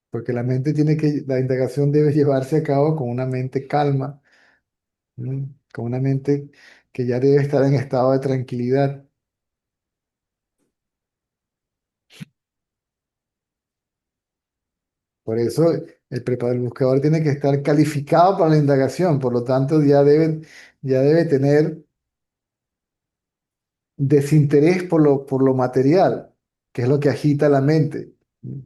Porque la indagación debe llevarse a cabo con una mente calma, ¿m? Con una mente que ya debe estar en estado de tranquilidad. Por eso el buscador tiene que estar calificado para la indagación, por lo tanto ya debe tener desinterés por lo material, que es lo que agita la mente, ¿m?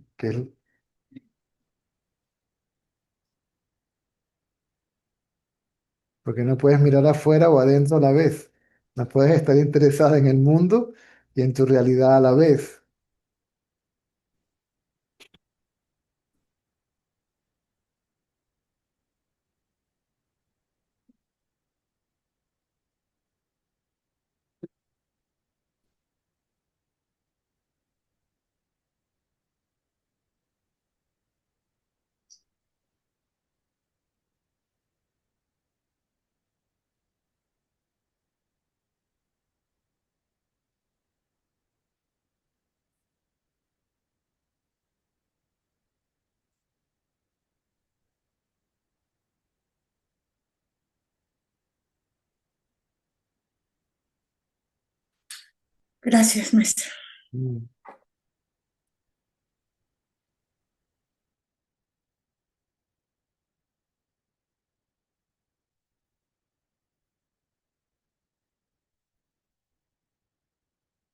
Porque no puedes mirar afuera o adentro a la vez. No puedes estar interesada en el mundo y en tu realidad a la vez. Gracias, maestro. Mm.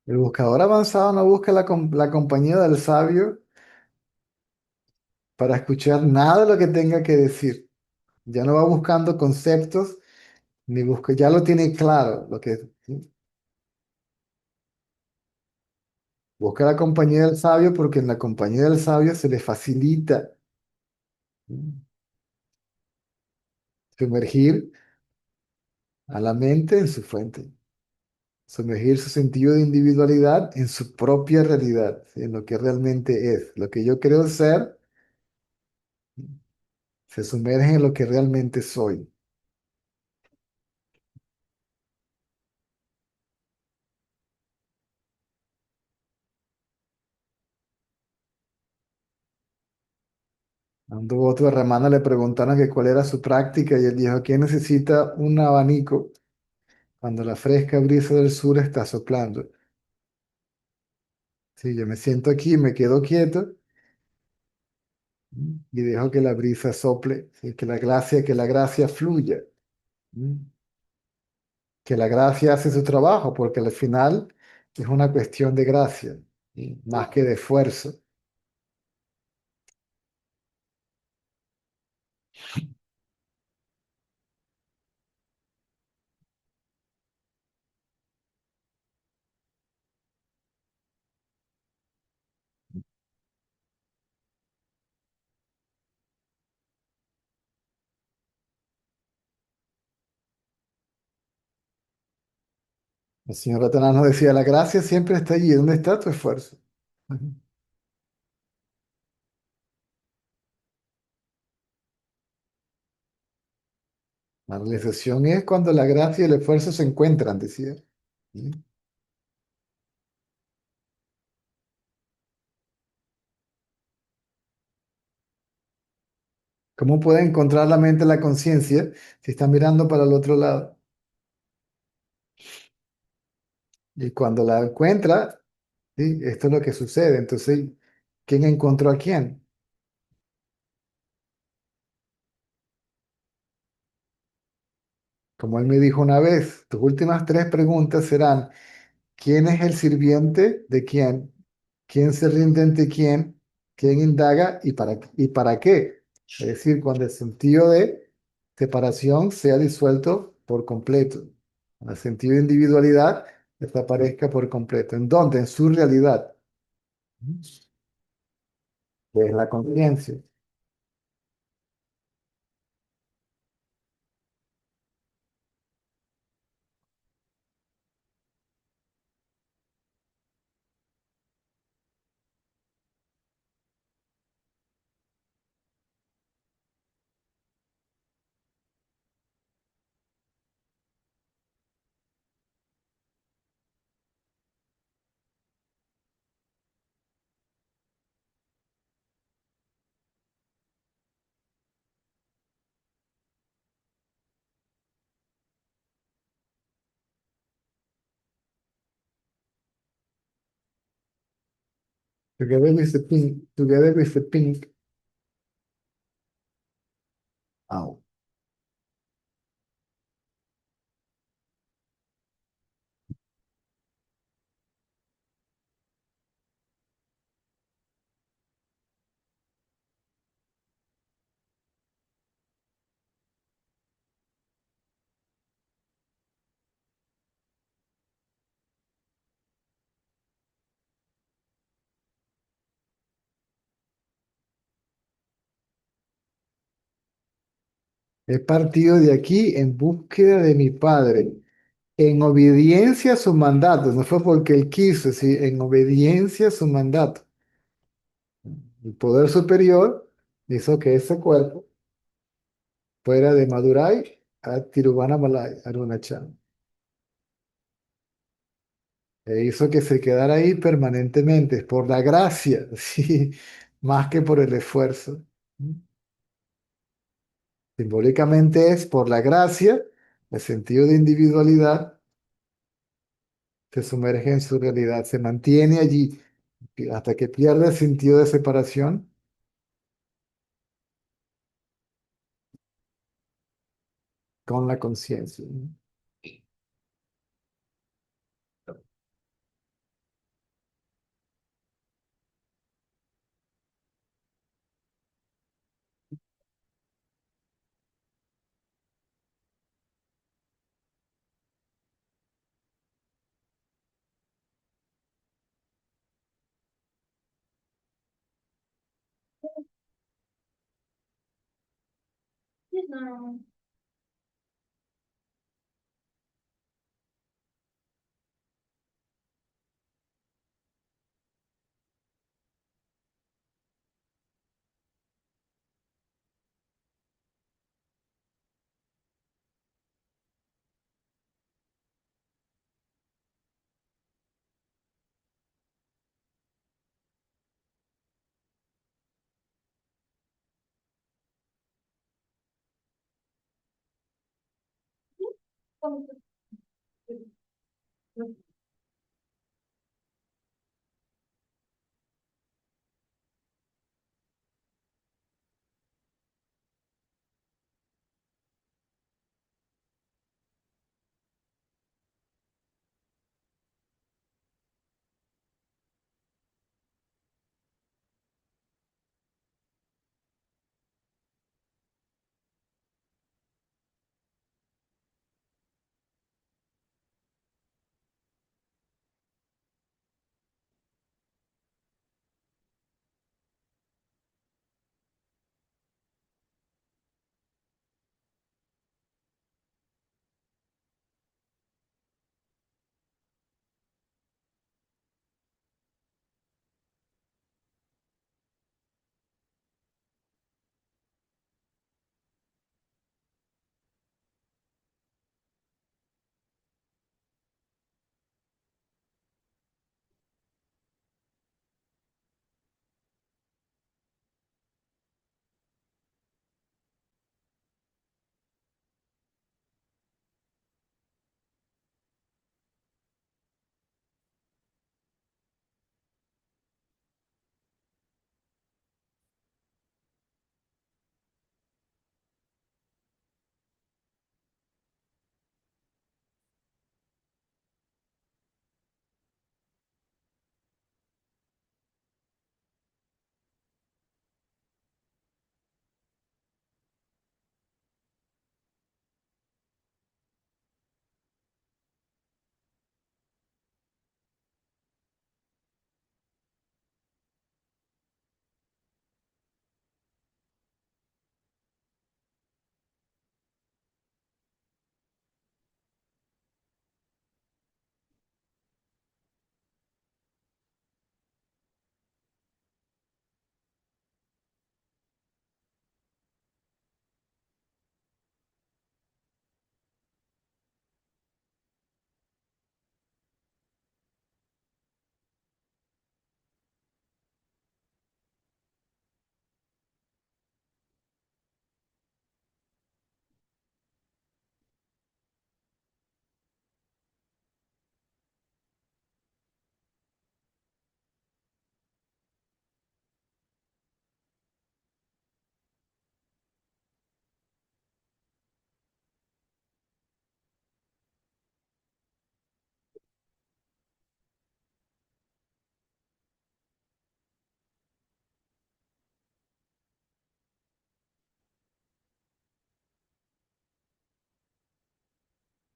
El buscador avanzado no busca la compañía del sabio para escuchar nada de lo que tenga que decir. Ya no va buscando conceptos, ni busca, ya lo tiene claro. Busca la compañía del sabio porque en la compañía del sabio se le facilita, ¿m? Sumergir a la mente en su fuente, sumergir su sentido de individualidad en su propia realidad, ¿sí? En lo que realmente es. Lo que yo creo ser se sumerge en lo que realmente soy. A un devoto de Ramana le preguntaron que cuál era su práctica y él dijo, ¿quién necesita un abanico cuando la fresca brisa del sur está soplando? Sí, yo me siento aquí, me quedo quieto y dejo que la brisa sople, ¿sí? Que la gracia fluya, ¿m? Que la gracia hace su trabajo, porque al final es una cuestión de gracia, ¿sí? Más que de esfuerzo. El señor Ratanás nos decía, la gracia siempre está allí, ¿dónde está tu esfuerzo? Ujú. La realización es cuando la gracia y el esfuerzo se encuentran, decía. ¿Sí? ¿Cómo puede encontrar la mente la conciencia si está mirando para el otro lado? Y cuando la encuentra, ¿sí? Esto es lo que sucede. Entonces, ¿quién encontró a quién? Como él me dijo una vez, tus últimas tres preguntas serán, ¿quién es el sirviente de quién? ¿Quién se rinde ante quién? ¿Quién indaga y para qué? Es decir, cuando el sentido de separación sea disuelto por completo. Cuando el sentido de individualidad desaparezca por completo. ¿En dónde? En su realidad, que es la conciencia. Together with the pink. Au. He partido de aquí en búsqueda de mi Padre, en obediencia a su mandato. No fue porque él quiso, sí, en obediencia a su mandato. El poder superior hizo que ese cuerpo fuera de Madurai a Tiruvannamalai, Arunachal. E hizo que se quedara ahí permanentemente, por la gracia, sí, más que por el esfuerzo. Simbólicamente es por la gracia, el sentido de individualidad se sumerge en su realidad, se mantiene allí hasta que pierde el sentido de separación con la conciencia.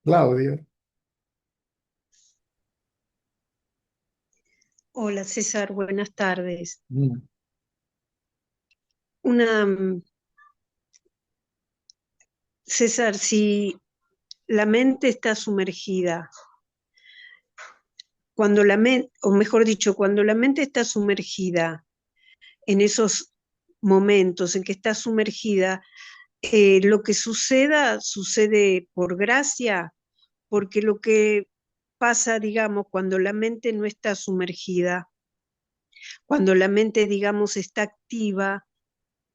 Claudia. Hola César, buenas tardes. Mm. Una, César, si la mente está sumergida, cuando la mente, o mejor dicho, cuando la mente está sumergida en esos momentos en que está sumergida, lo que suceda sucede por gracia, porque lo que pasa, digamos, cuando la mente no está sumergida, cuando la mente, digamos, está activa,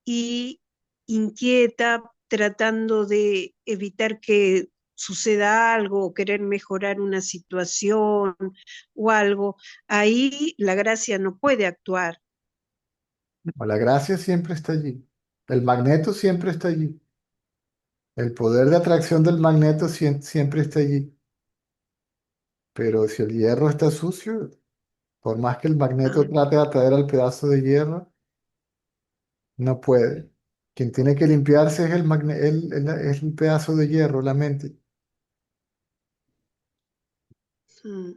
y inquieta, tratando de evitar que suceda algo o querer mejorar una situación o algo, ahí la gracia no puede actuar. La gracia siempre está allí. El magneto siempre está allí. El poder de atracción del magneto siempre está allí. Pero si el hierro está sucio, por más que el magneto Ah, trate de atraer al pedazo de hierro, no puede. Quien tiene que limpiarse es es el pedazo de hierro, la mente. mm.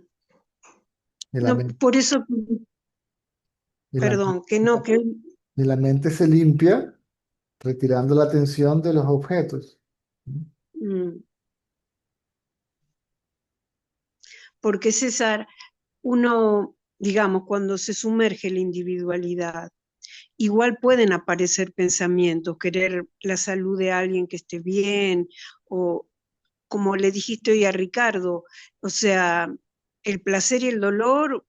Y la, No, men- por eso, y la, perdón, que no, que y la mente se limpia retirando la atención de los objetos. mm, porque César, uno, digamos, cuando se sumerge en la individualidad, igual pueden aparecer pensamientos, querer la salud de alguien que esté bien, o como le dijiste hoy a Ricardo, o sea, el placer y el dolor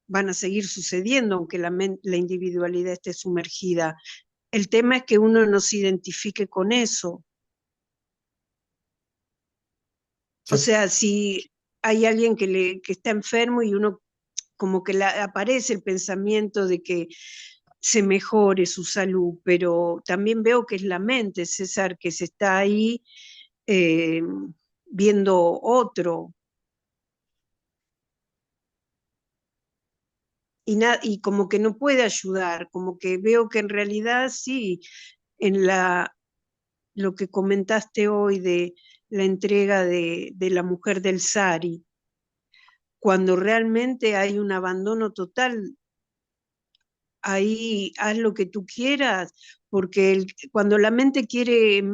van a seguir sucediendo aunque la individualidad esté sumergida. El tema es que uno no se identifique con eso. O Se- sea, si hay alguien que está enfermo y uno como que aparece el pensamiento de que se mejore su salud, pero también veo que es la mente, César, que se está ahí eh, viendo otro, y como que no puede ayudar, como que veo que en realidad sí, en lo que comentaste hoy de la entrega de la mujer del Sari, cuando realmente hay un abandono total, ahí haz lo que tú quieras, porque cuando la mente quiere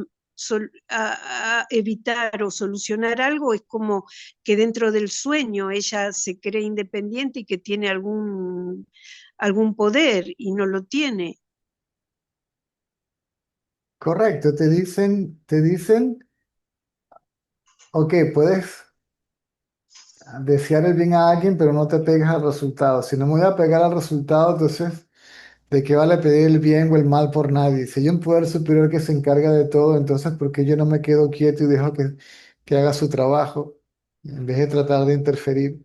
a evitar o solucionar algo, es como que dentro del sueño ella se cree independiente y que tiene algún poder y no lo tiene. Correcto, te dicen, ok, puedes desear el bien a alguien, pero no te pegas al resultado. Si no me voy a pegar al resultado, entonces, ¿de qué vale pedir el bien o el mal por nadie? Si hay un poder superior que se encarga de todo, entonces, ¿por qué yo no me quedo quieto y dejo que haga su trabajo en vez de tratar de interferir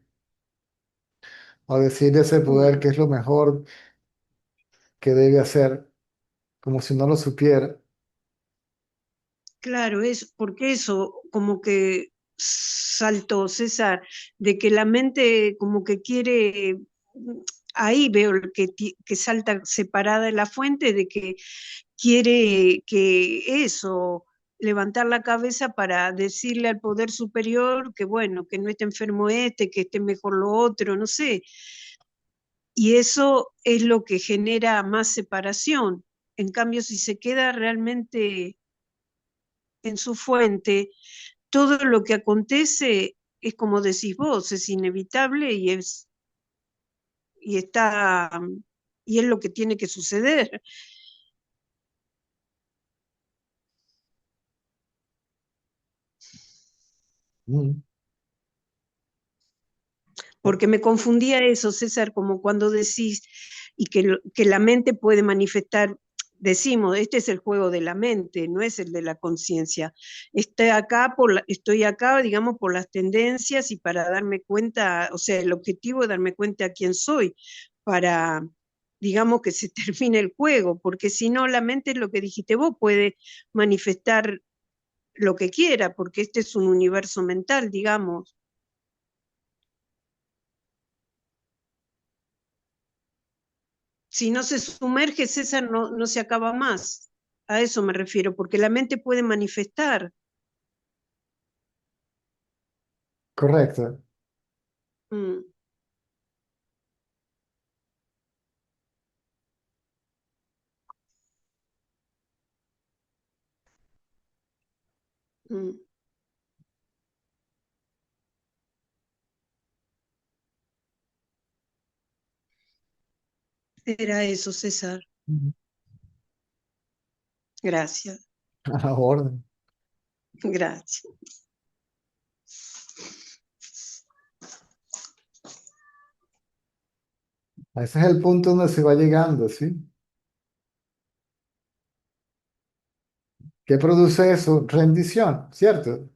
o decirle a ese poder que es lo mejor que debe hacer, como si no lo supiera? Claro, es porque eso como que saltó, César, de que la mente como que quiere, ahí veo que salta separada de la fuente, de que quiere que eso, levantar la cabeza para decirle al poder superior que bueno, que no esté enfermo este, que esté mejor lo otro, no sé. Y eso es lo que genera más separación. En cambio, si se queda realmente en su fuente, todo lo que acontece es como decís vos, es inevitable y está y es lo que tiene que suceder. Mm. Porque me confundía eso, César, como cuando decís y que la mente puede manifestar, decimos, este es el juego de la mente, no es el de la conciencia. Estoy acá, digamos, por las tendencias y para darme cuenta, o sea, el objetivo es darme cuenta a quién soy, para, digamos, que se termine el juego, porque si no, la mente es lo que dijiste vos, puede manifestar lo que quiera, porque este es un universo mental, digamos. Si no se sumerge, César, no se acaba más. A eso me refiero, porque la mente puede manifestar. correcto. Mm, mm. Era eso, César. Ujú. Gracias, A la orden. gracias. Ese es el punto donde se va llegando, ¿sí? ¿Qué produce eso? Rendición, ¿cierto?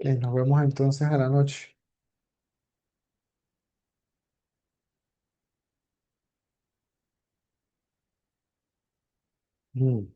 Nos vemos entonces a la noche. Mm.